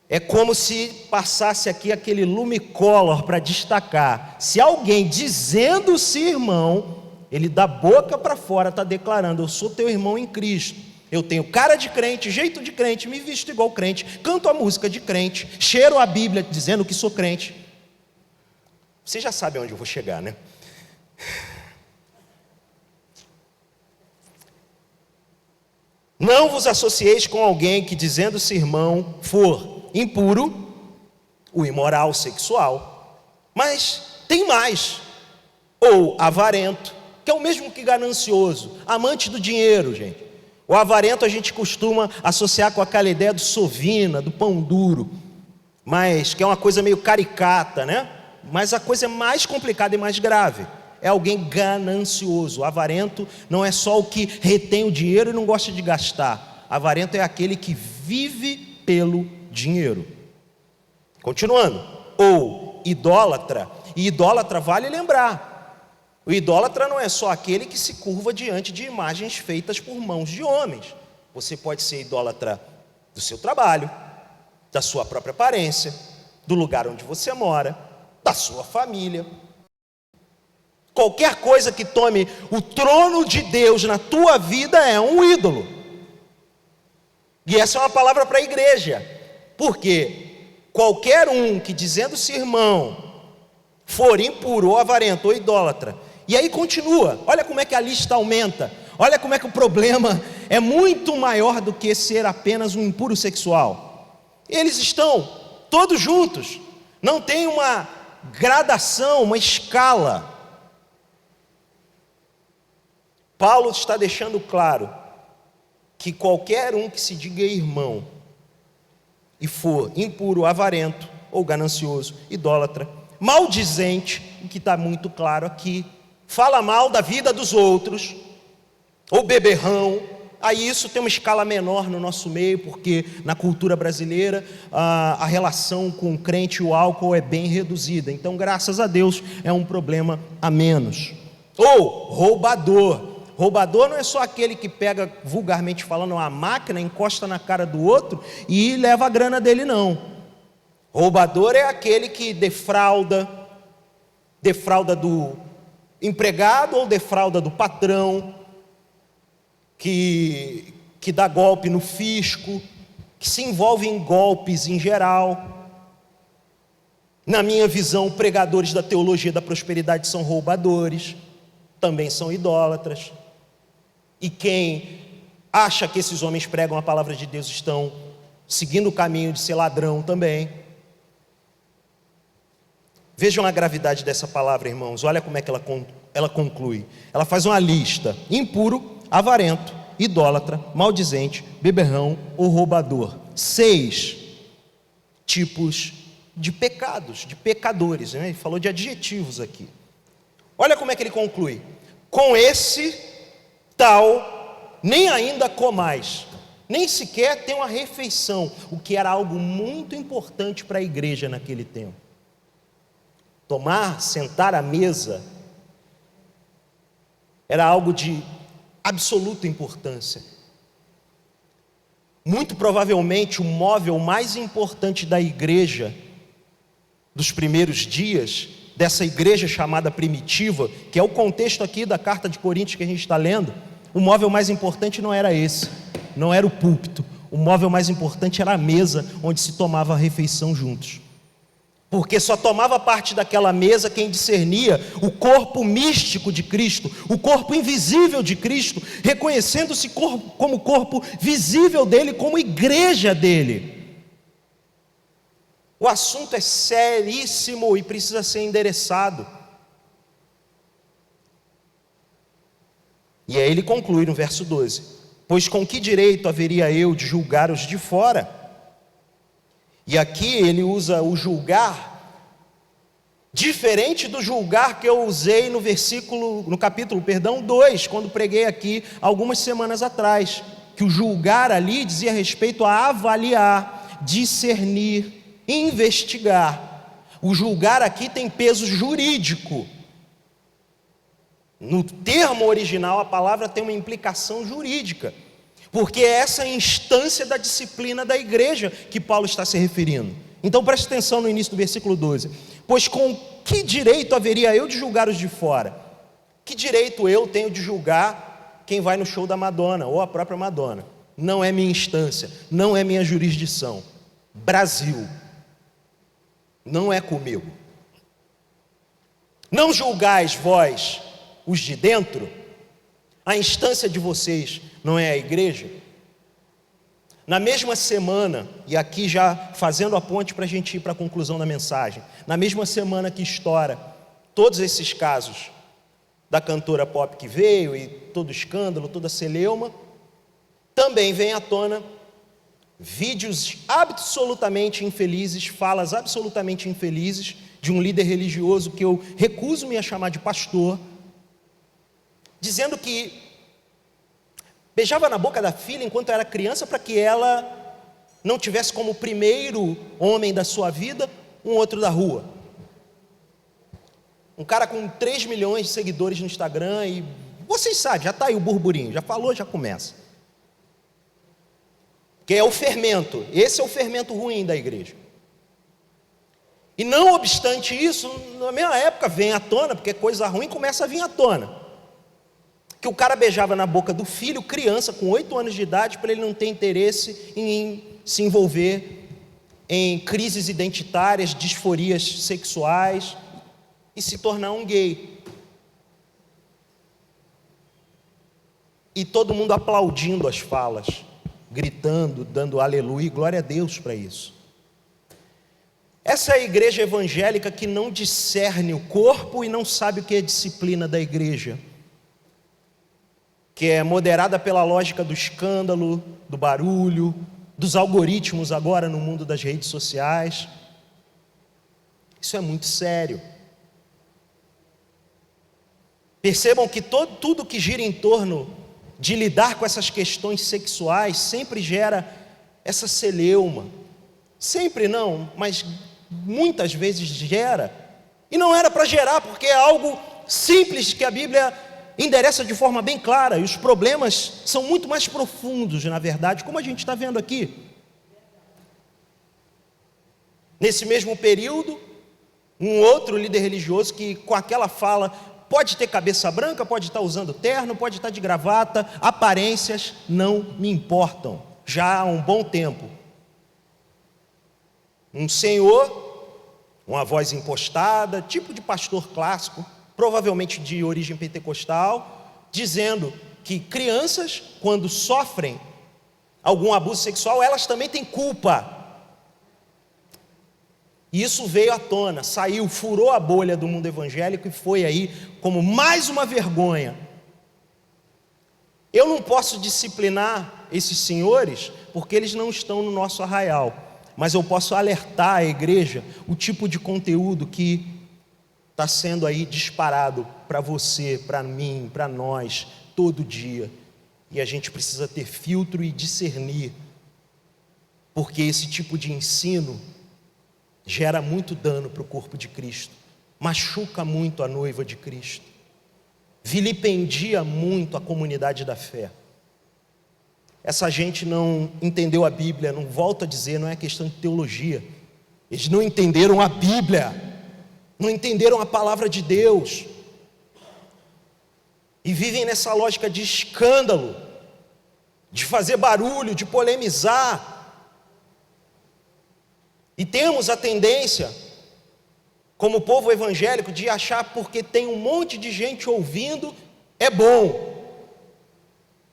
É como se passasse aqui aquele lumicolor para destacar. Se alguém dizendo-se irmão, ele da boca para fora está declarando: eu sou teu irmão em Cristo, eu tenho cara de crente, jeito de crente, me visto igual crente, canto a música de crente, cheiro a Bíblia dizendo que sou crente. Você já sabe aonde eu vou chegar, né? Não vos associeis com alguém que, dizendo-se irmão, for impuro, o imoral sexual, mas tem mais, ou avarento, que é o mesmo que ganancioso, amante do dinheiro, gente. O avarento a gente costuma associar com aquela ideia do sovina, do pão duro, mas que é uma coisa meio caricata, né? Mas a coisa é mais complicada e mais grave. É alguém ganancioso. O avarento não é só o que retém o dinheiro e não gosta de gastar. Avarento é aquele que vive pelo dinheiro. Continuando. Ou idólatra. E idólatra, vale lembrar, o idólatra não é só aquele que se curva diante de imagens feitas por mãos de homens. Você pode ser idólatra do seu trabalho, da sua própria aparência, do lugar onde você mora, da sua família. Qualquer coisa que tome o trono de Deus na tua vida é um ídolo. E essa é uma palavra para a igreja. Porque qualquer um que, dizendo-se irmão, for impuro ou avarento ou idólatra, e aí continua, olha como é que a lista aumenta, olha como é que o problema é muito maior do que ser apenas um impuro sexual. Eles estão todos juntos, não tem uma gradação, uma escala. Paulo está deixando claro que qualquer um que se diga irmão e for impuro, avarento ou ganancioso, idólatra, maldizente, o que está muito claro aqui, fala mal da vida dos outros, ou beberrão, aí isso tem uma escala menor no nosso meio, porque na cultura brasileira a relação com o crente e o álcool é bem reduzida, então graças a Deus é um problema a menos. Ou roubador. Roubador não é só aquele que pega, vulgarmente falando, uma máquina, encosta na cara do outro e leva a grana dele, não. Roubador é aquele que defrauda do empregado ou defrauda do patrão, que dá golpe no fisco, que se envolve em golpes em geral. Na minha visão, pregadores da teologia da prosperidade são roubadores, também são idólatras. E quem acha que esses homens pregam a palavra de Deus estão seguindo o caminho de ser ladrão também. Vejam a gravidade dessa palavra, irmãos. Olha como é que ela conclui. Ela faz uma lista: impuro, avarento, idólatra, maldizente, beberrão ou roubador. 6 tipos de pecados, de pecadores, né? Ele falou de adjetivos aqui. Olha como é que ele conclui: com esse tal, nem ainda comais, nem sequer tem uma refeição, o que era algo muito importante para a igreja naquele tempo. Sentar à mesa, era algo de absoluta importância. Muito provavelmente o móvel mais importante da igreja, dos primeiros dias, dessa igreja chamada primitiva, que é o contexto aqui da carta de Coríntios que a gente está lendo, o móvel mais importante não era esse, não era o púlpito. O móvel mais importante era a mesa onde se tomava a refeição juntos. Porque só tomava parte daquela mesa quem discernia o corpo místico de Cristo, o corpo invisível de Cristo, reconhecendo-se como corpo visível dele, como igreja dele. O assunto é seríssimo e precisa ser endereçado. E aí ele conclui no verso 12: pois com que direito haveria eu de julgar os de fora? E aqui ele usa o julgar, diferente do julgar que eu usei no capítulo 2, quando preguei aqui algumas semanas atrás, que o julgar ali dizia respeito a avaliar, discernir, investigar. O julgar aqui tem peso jurídico. No termo original, a palavra tem uma implicação jurídica, porque é essa instância da disciplina da igreja que Paulo está se referindo. Então preste atenção no início do versículo 12: pois com que direito haveria eu de julgar os de fora? Que direito eu tenho de julgar quem vai no show da Madonna, ou a própria Madonna? Não é minha instância, não é minha jurisdição. Brasil, não é comigo. Não julgais vós os de dentro? A instância de vocês não é a igreja? Na mesma semana, e aqui já fazendo a ponte para a gente ir para a conclusão da mensagem, na mesma semana que estoura todos esses casos da cantora pop que veio, e todo o escândalo, toda a celeuma, também vem à tona vídeos absolutamente infelizes, falas absolutamente infelizes de um líder religioso que eu recuso-me a chamar de pastor, dizendo que beijava na boca da filha enquanto era criança para que ela não tivesse como primeiro homem da sua vida um outro da rua. Um cara com 3 milhões de seguidores no Instagram e vocês sabem, já está aí o burburinho, já falou, já começa. Que é o fermento, esse é o fermento ruim da igreja. E não obstante isso, na mesma época vem à tona, porque coisa ruim começa a vir à tona, que o cara beijava na boca do filho, criança, com 8 anos de idade, para ele não ter interesse em se envolver em crises identitárias, disforias sexuais e se tornar um gay. E todo mundo aplaudindo as falas, gritando, dando aleluia e glória a Deus para isso. Essa é a igreja evangélica que não discerne o corpo e não sabe o que é disciplina da igreja, que é moderada pela lógica do escândalo, do barulho, dos algoritmos agora no mundo das redes sociais. Isso é muito sério. Percebam que tudo que gira em torno de lidar com essas questões sexuais sempre gera essa celeuma. Sempre não, mas muitas vezes gera. E não era para gerar, porque é algo simples que a Bíblia endereça de forma bem clara, e os problemas são muito mais profundos, na verdade, como a gente está vendo aqui. Nesse mesmo período, um outro líder religioso que com aquela fala pode ter cabeça branca, pode estar usando terno, pode estar de gravata, aparências não me importam, já há um bom tempo. Um senhor, uma voz impostada, tipo de pastor clássico, provavelmente de origem pentecostal, dizendo que crianças, quando sofrem algum abuso sexual, elas também têm culpa. E isso veio à tona, saiu, furou a bolha do mundo evangélico e foi aí como mais uma vergonha. Eu não posso disciplinar esses senhores, porque eles não estão no nosso arraial, mas eu posso alertar a igreja o tipo de conteúdo que está sendo aí disparado para você, para mim, para nós, todo dia. E a gente precisa ter filtro e discernir, porque esse tipo de ensino gera muito dano para o corpo de Cristo, machuca muito a noiva de Cristo, vilipendia muito a comunidade da fé. Essa gente não entendeu a Bíblia, não volto a dizer, não é questão de teologia. Eles não entenderam a Bíblia, não entenderam a palavra de Deus, e vivem nessa lógica de escândalo, de fazer barulho, de polemizar. E temos a tendência, como povo evangélico, de achar porque tem um monte de gente ouvindo, é bom.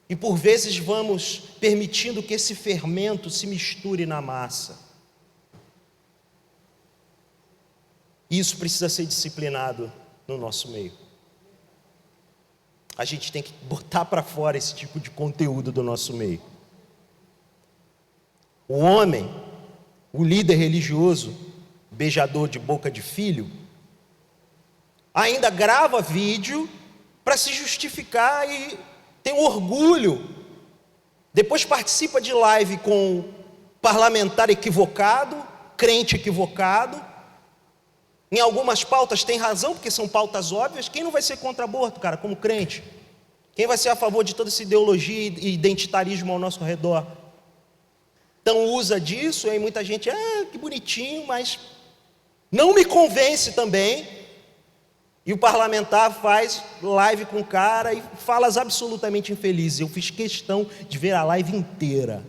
E por vezes vamos permitindo que esse fermento se misture na massa. Isso precisa ser disciplinado no nosso meio. A gente tem que botar para fora esse tipo de conteúdo do nosso meio. O homem, o líder religioso, beijador de boca de filho, ainda grava vídeo para se justificar e tem um orgulho. Depois participa de live com parlamentar equivocado, crente equivocado. Em algumas pautas tem razão, porque são pautas óbvias. Quem não vai ser contra aborto, cara, como crente? Quem vai ser a favor de toda essa ideologia e identitarismo ao nosso redor? Então usa disso, e aí muita gente, que bonitinho, mas não me convence também. E o parlamentar faz live com o cara e falas absolutamente infelizes. Eu fiz questão de ver a live inteira.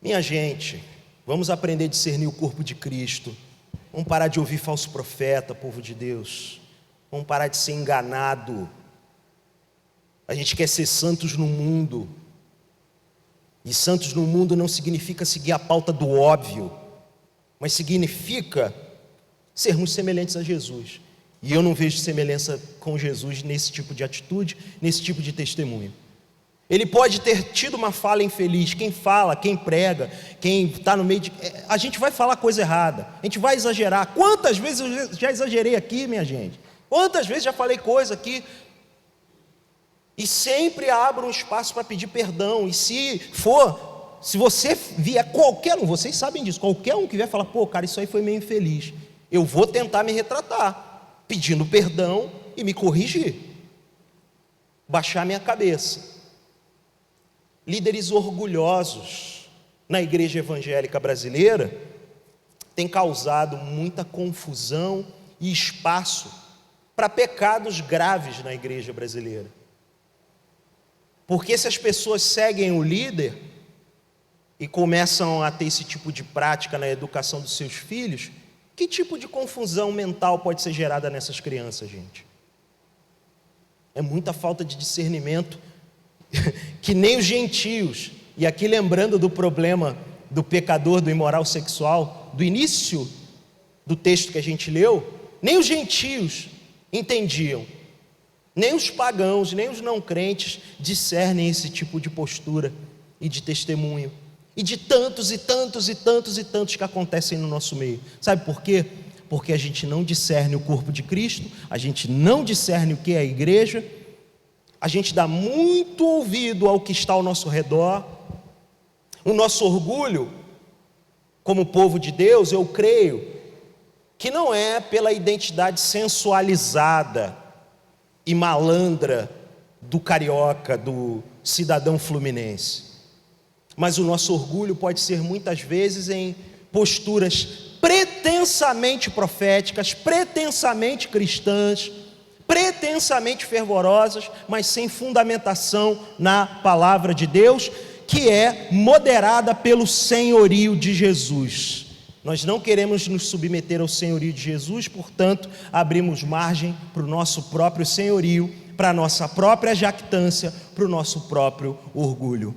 Minha gente, vamos aprender a discernir o corpo de Cristo. Vamos parar de ouvir falso profeta, povo de Deus. Vamos parar de ser enganado. A gente quer ser santos no mundo. E santos no mundo não significa seguir a pauta do óbvio, mas significa sermos semelhantes a Jesus. E eu não vejo semelhança com Jesus nesse tipo de atitude, nesse tipo de testemunho. Ele pode ter tido uma fala infeliz. Quem fala, quem prega, quem está no meio de... A gente vai falar coisa errada, a gente vai exagerar. Quantas vezes eu já exagerei aqui, minha gente? Quantas vezes já falei coisa aqui? E sempre abro um espaço para pedir perdão. E se você vier qualquer um, vocês sabem disso, qualquer um que vier falar, pô, cara, isso aí foi meio infeliz, eu vou tentar me retratar, pedindo perdão e me corrigir, baixar minha cabeça. Líderes orgulhosos na igreja evangélica brasileira têm causado muita confusão e espaço para pecados graves na igreja brasileira. Porque se as pessoas seguem o líder e começam a ter esse tipo de prática na educação dos seus filhos, que tipo de confusão mental pode ser gerada nessas crianças, gente? É muita falta de discernimento, que nem os gentios, e aqui lembrando do problema do pecador, do imoral sexual, do início do texto que a gente leu, nem os gentios entendiam. Nem os pagãos, nem os não crentes discernem esse tipo de postura e de testemunho. E de tantos e tantos e tantos e tantos que acontecem no nosso meio. Sabe por quê? Porque a gente não discerne o corpo de Cristo, a gente não discerne o que é a igreja, a gente dá muito ouvido ao que está ao nosso redor. O nosso orgulho, como povo de Deus, eu creio, que não é pela identidade sensualizada e malandra do carioca, do cidadão fluminense. Mas o nosso orgulho pode ser muitas vezes em posturas pretensamente proféticas, pretensamente cristãs, pretensamente fervorosas, mas sem fundamentação na palavra de Deus, que é moderada pelo senhorio de Jesus. Nós não queremos nos submeter ao senhorio de Jesus, portanto, abrimos margem para o nosso próprio senhorio, para a nossa própria jactância, para o nosso próprio orgulho.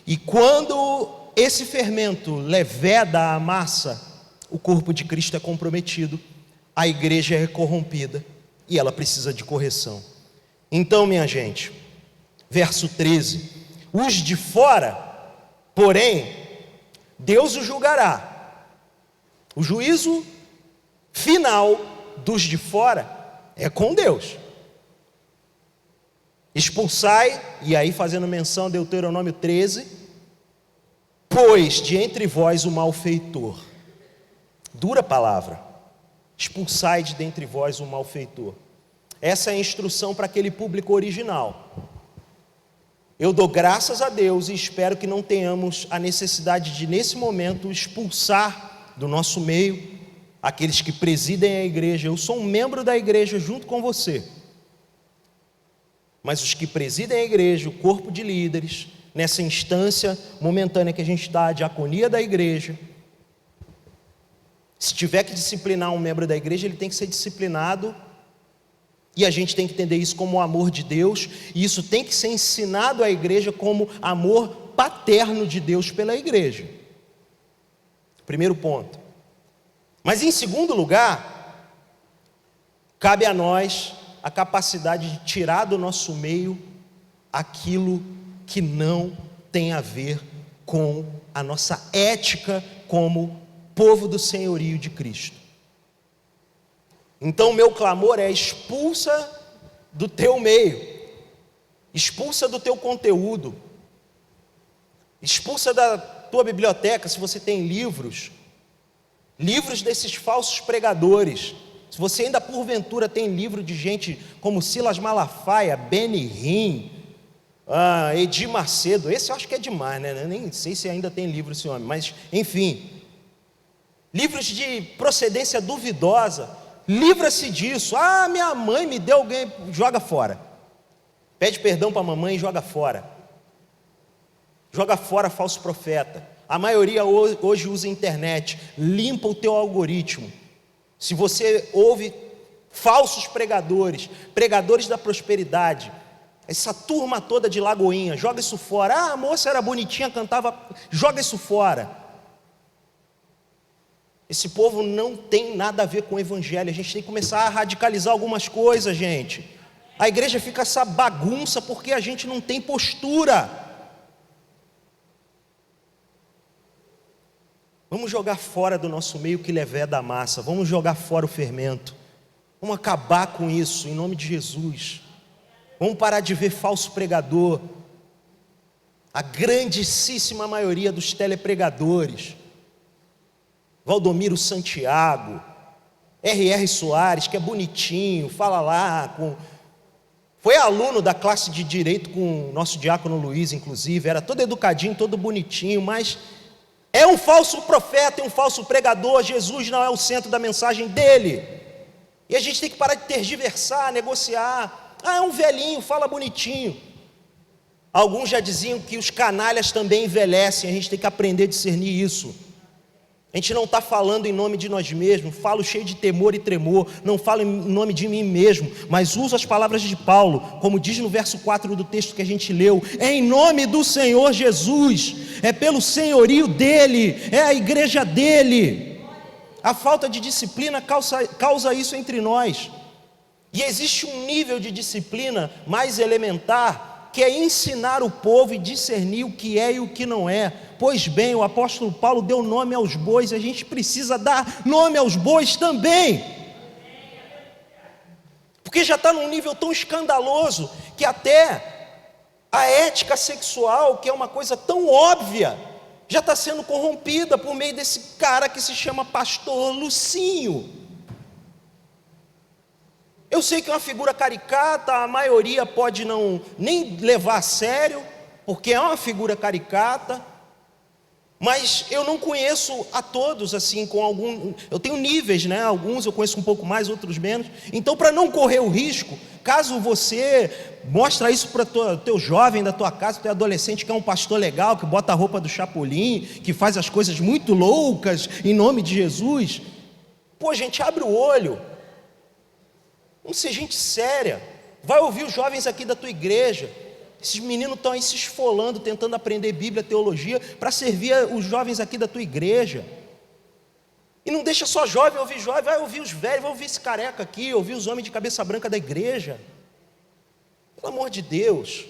E quando esse fermento leveda a massa, o corpo de Cristo é comprometido, a igreja é corrompida e ela precisa de correção. Então, minha gente, verso 13: os de fora, porém, Deus os julgará. O juízo final dos de fora é com Deus. Expulsai, e aí fazendo menção a Deuteronômio 13, pois de entre vós o malfeitor. Dura palavra. Expulsai de dentre vós o malfeitor. Essa é a instrução para aquele público original. Eu dou graças a Deus e espero que não tenhamos a necessidade de, nesse momento, expulsar do nosso meio aqueles que presidem a igreja. Eu sou um membro da igreja junto com você, mas os que presidem a igreja, o corpo de líderes, nessa instância momentânea que a gente está, a diaconia da igreja, se tiver que disciplinar um membro da igreja, ele tem que ser disciplinado, e a gente tem que entender isso como o amor de Deus, e isso tem que ser ensinado à igreja como amor paterno de Deus pela igreja. Primeiro ponto. Mas em segundo lugar, cabe a nós a capacidade de tirar do nosso meio aquilo que não tem a ver com a nossa ética como povo do senhorio de Cristo. Então o meu clamor é: expulsa do teu meio, expulsa do teu conteúdo, expulsa da tua biblioteca, se você tem livros desses falsos pregadores. Se você ainda porventura tem livro de gente como Silas Malafaia, Benny Hinn, Edir Macedo, esse eu acho que é demais, né? Eu nem sei se ainda tem livro esse homem, mas enfim, livros de procedência duvidosa, livra-se disso. Minha mãe me deu, alguém, joga fora, pede perdão para a mamãe e joga fora, falso profeta. A maioria hoje usa a internet, limpa o teu algoritmo. Se você ouve falsos pregadores da prosperidade, essa turma toda de Lagoinha, joga isso fora. A moça era bonitinha, cantava, joga isso fora. Esse povo não tem nada a ver com o evangelho. A gente tem que começar a radicalizar algumas coisas, gente. A igreja fica essa bagunça porque a gente não tem postura. Vamos jogar fora do nosso meio que levé da massa. Vamos jogar fora o fermento. Vamos acabar com isso em nome de Jesus. Vamos parar de ver falso pregador. A grandíssima maioria dos telepregadores, Valdomiro Santiago, R.R. Soares, que é bonitinho, fala lá foi aluno da classe de Direito com o nosso diácono Luiz, inclusive, era todo educadinho, todo bonitinho, mas é um falso profeta, é um falso pregador. Jesus não é o centro da mensagem dele, e a gente tem que parar de tergiversar, negociar. É um velhinho, fala bonitinho. Alguns já diziam que os canalhas também envelhecem, a gente tem que aprender a discernir isso. A gente não está falando em nome de nós mesmos, falo cheio de temor e tremor, não falo em nome de mim mesmo, mas uso as palavras de Paulo, como diz no verso 4 do texto que a gente leu: é em nome do Senhor Jesus, é pelo senhorio dele, é a igreja dele. A falta de disciplina causa isso entre nós, e existe um nível de disciplina mais elementar, que é ensinar o povo e discernir o que é e o que não é. Pois bem, o apóstolo Paulo deu nome aos bois, a gente precisa dar nome aos bois também, porque já está num nível tão escandaloso, que até a ética sexual, que é uma coisa tão óbvia, já está sendo corrompida por meio desse cara que se chama pastor Lucinho. Eu sei que é uma figura caricata, a maioria pode não nem levar a sério, porque é uma figura caricata, mas eu não conheço a todos assim, com algum, eu tenho níveis, né? Alguns eu conheço um pouco mais, outros menos. Então, para não correr o risco, caso você mostra isso para o teu jovem da tua casa, teu adolescente que é um pastor legal, que bota a roupa do Chapolin, que faz as coisas muito loucas em nome de Jesus, pô, gente, abre o olho. Vamos ser gente séria. Vai ouvir os jovens aqui da tua igreja. Esses meninos estão aí se esfolando, tentando aprender Bíblia, teologia, para servir os jovens aqui da tua igreja. E não deixa só jovem ouvir jovem, vai ouvir os velhos, vai ouvir esse careca aqui, ouvir os homens de cabeça branca da igreja. Pelo amor de Deus.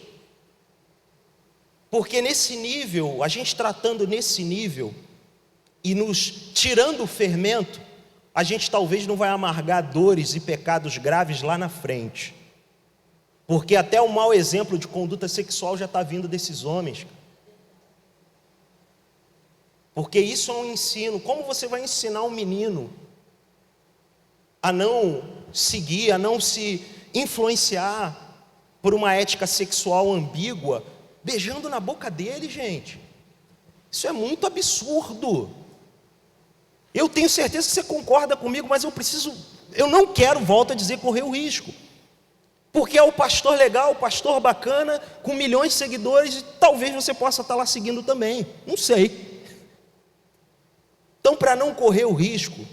Porque nesse nível, a gente tratando nesse nível, e nos tirando o fermento, a gente talvez não vai amargar dores e pecados graves lá na frente. Porque até o mau exemplo de conduta sexual já está vindo desses homens. Porque isso é um ensino. Como você vai ensinar um menino a não seguir, a não se influenciar por uma ética sexual ambígua, beijando na boca dele, gente? Isso é muito absurdo. Eu tenho certeza que você concorda comigo, mas eu não quero, volto a dizer, correr o risco. porque é o pastor legal, o pastor bacana, com milhões de seguidores, e talvez você possa estar lá seguindo também, não sei. Então, para não correr o risco,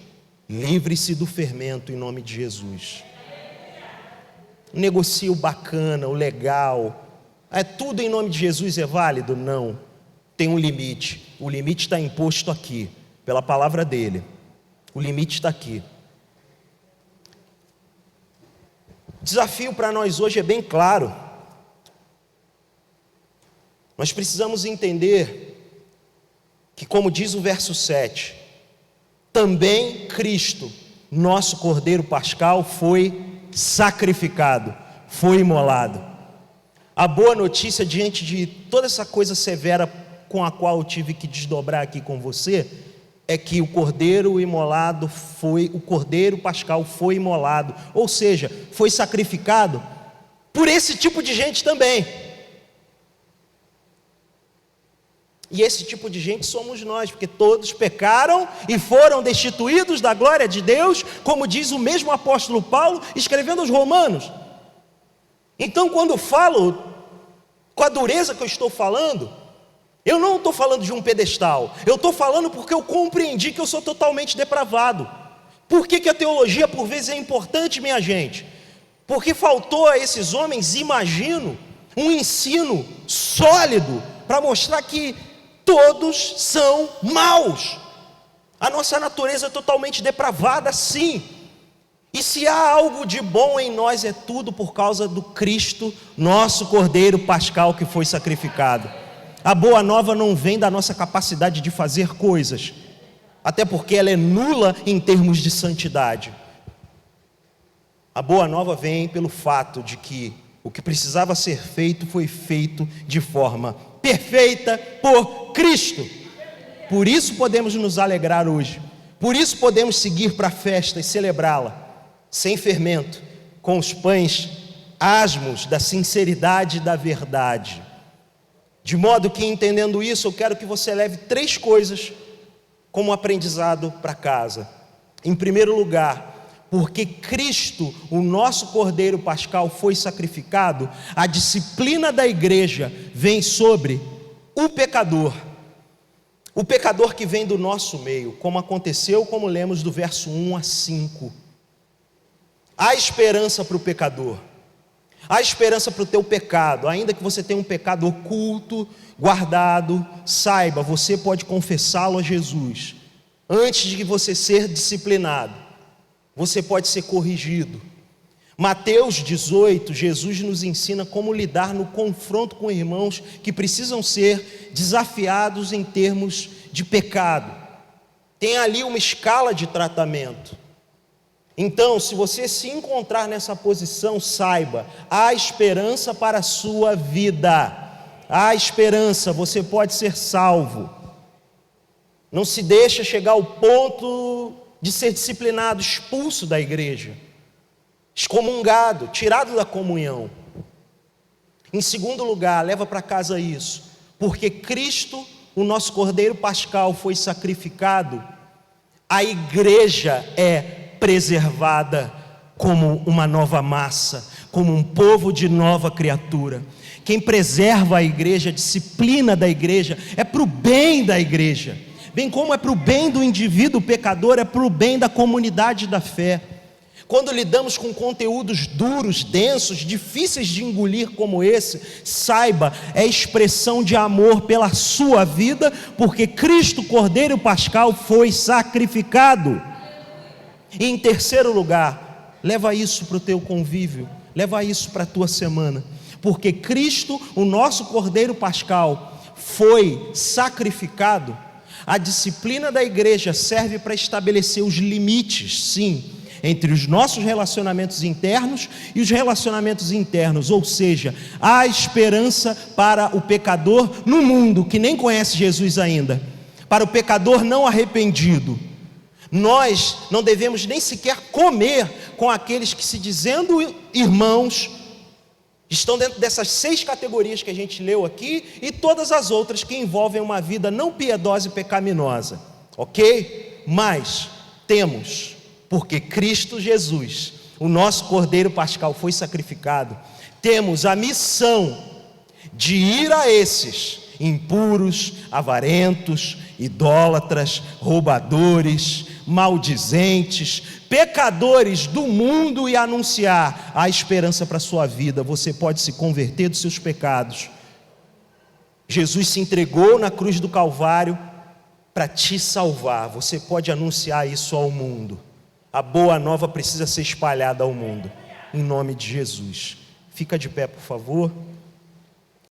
livre-se do fermento em nome de Jesus. Negocie o bacana, o legal. Tudo em nome de Jesus é válido? Não, tem um limite. O limite está imposto aqui, pela palavra dele. O limite está aqui. O desafio para nós hoje é bem claro. Nós precisamos entender que, como diz o verso 7, também Cristo, nosso Cordeiro Pascal, foi sacrificado, foi imolado. A boa notícia diante de toda essa coisa severa com a qual eu tive que desdobrar aqui com você, é que o Cordeiro imolado foi, o Cordeiro Pascal foi imolado, ou seja, foi sacrificado por esse tipo de gente também. E esse tipo de gente somos nós, porque todos pecaram e foram destituídos da glória de Deus, como diz o mesmo apóstolo Paulo, escrevendo aos Romanos. Então, quando eu falo com a dureza que eu estou falando, eu não estou falando de um pedestal, eu estou falando porque eu compreendi que eu sou totalmente depravado. Por que a teologia por vezes é importante, minha gente? Porque faltou a esses homens, imagino, um ensino sólido para mostrar que todos são maus. A nossa natureza é totalmente depravada, sim. E se há algo de bom em nós, é tudo por causa do Cristo, nosso Cordeiro Pascal, que foi sacrificado. A boa nova não vem da nossa capacidade de fazer coisas, até porque ela é nula em termos de santidade. A boa nova vem pelo fato de que o que precisava ser feito foi feito de forma perfeita por Cristo. Por isso podemos nos alegrar hoje, por isso podemos seguir para a festa e celebrá-la, sem fermento, com os pães asmos da sinceridade e da verdade. De modo que, entendendo isso, eu quero que você leve 3 coisas como aprendizado para casa. Em primeiro lugar, porque Cristo, o nosso Cordeiro Pascal, foi sacrificado, a disciplina da igreja vem sobre o pecador que vem do nosso meio, como aconteceu, como lemos do verso 1 a 5. Há esperança para o pecador, há esperança para o teu pecado, ainda que você tenha um pecado oculto, guardado, saiba, você pode confessá-lo a Jesus, antes de você ser disciplinado. Você pode ser corrigido. Mateus 18, Jesus nos ensina como lidar no confronto com irmãos que precisam ser desafiados em termos de pecado. Tem ali uma escala de tratamento. Então, se você se encontrar nessa posição, saiba, há esperança para a sua vida. Há esperança, você pode ser salvo. Não se deixa chegar ao ponto de ser disciplinado, expulso da igreja, excomungado, tirado da comunhão. Em segundo lugar, leva para casa isso, porque Cristo, o nosso Cordeiro Pascal, foi sacrificado, a igreja é preservada como uma nova massa, como um povo de nova criatura. Quem preserva a igreja, a disciplina da igreja, é para o bem da igreja. Bem como é para o bem do indivíduo pecador, é para o bem da comunidade da fé. Quando lidamos com conteúdos duros, densos, difíceis de engolir como esse, saiba, é expressão de amor pela sua vida, porque Cristo, Cordeiro Pascal, foi sacrificado. E em terceiro lugar, leva isso para o teu convívio, leva isso para a tua semana, porque Cristo, o nosso Cordeiro Pascal, foi sacrificado. A disciplina da igreja serve para estabelecer os limites, sim, entre os nossos relacionamentos internos e os relacionamentos internos, ou seja, há esperança para o pecador no mundo que nem conhece Jesus ainda, para o pecador não arrependido. Nós não devemos nem sequer comer com aqueles que, se dizendo irmãos, estão dentro dessas 6 categorias que a gente leu aqui e todas as outras que envolvem uma vida não piedosa e pecaminosa, ok? Mas temos, porque Cristo Jesus o nosso Cordeiro Pascal foi sacrificado, temos a missão de ir a esses impuros, avarentos, idólatras, roubadores, maldizentes, pecadores do mundo e anunciar a esperança para a sua vida. Você pode se converter dos seus pecados. Jesus se entregou na cruz do Calvário para te salvar. Você pode anunciar isso ao mundo. A boa nova precisa ser espalhada ao mundo, em nome de Jesus. Fica de pé, por favor.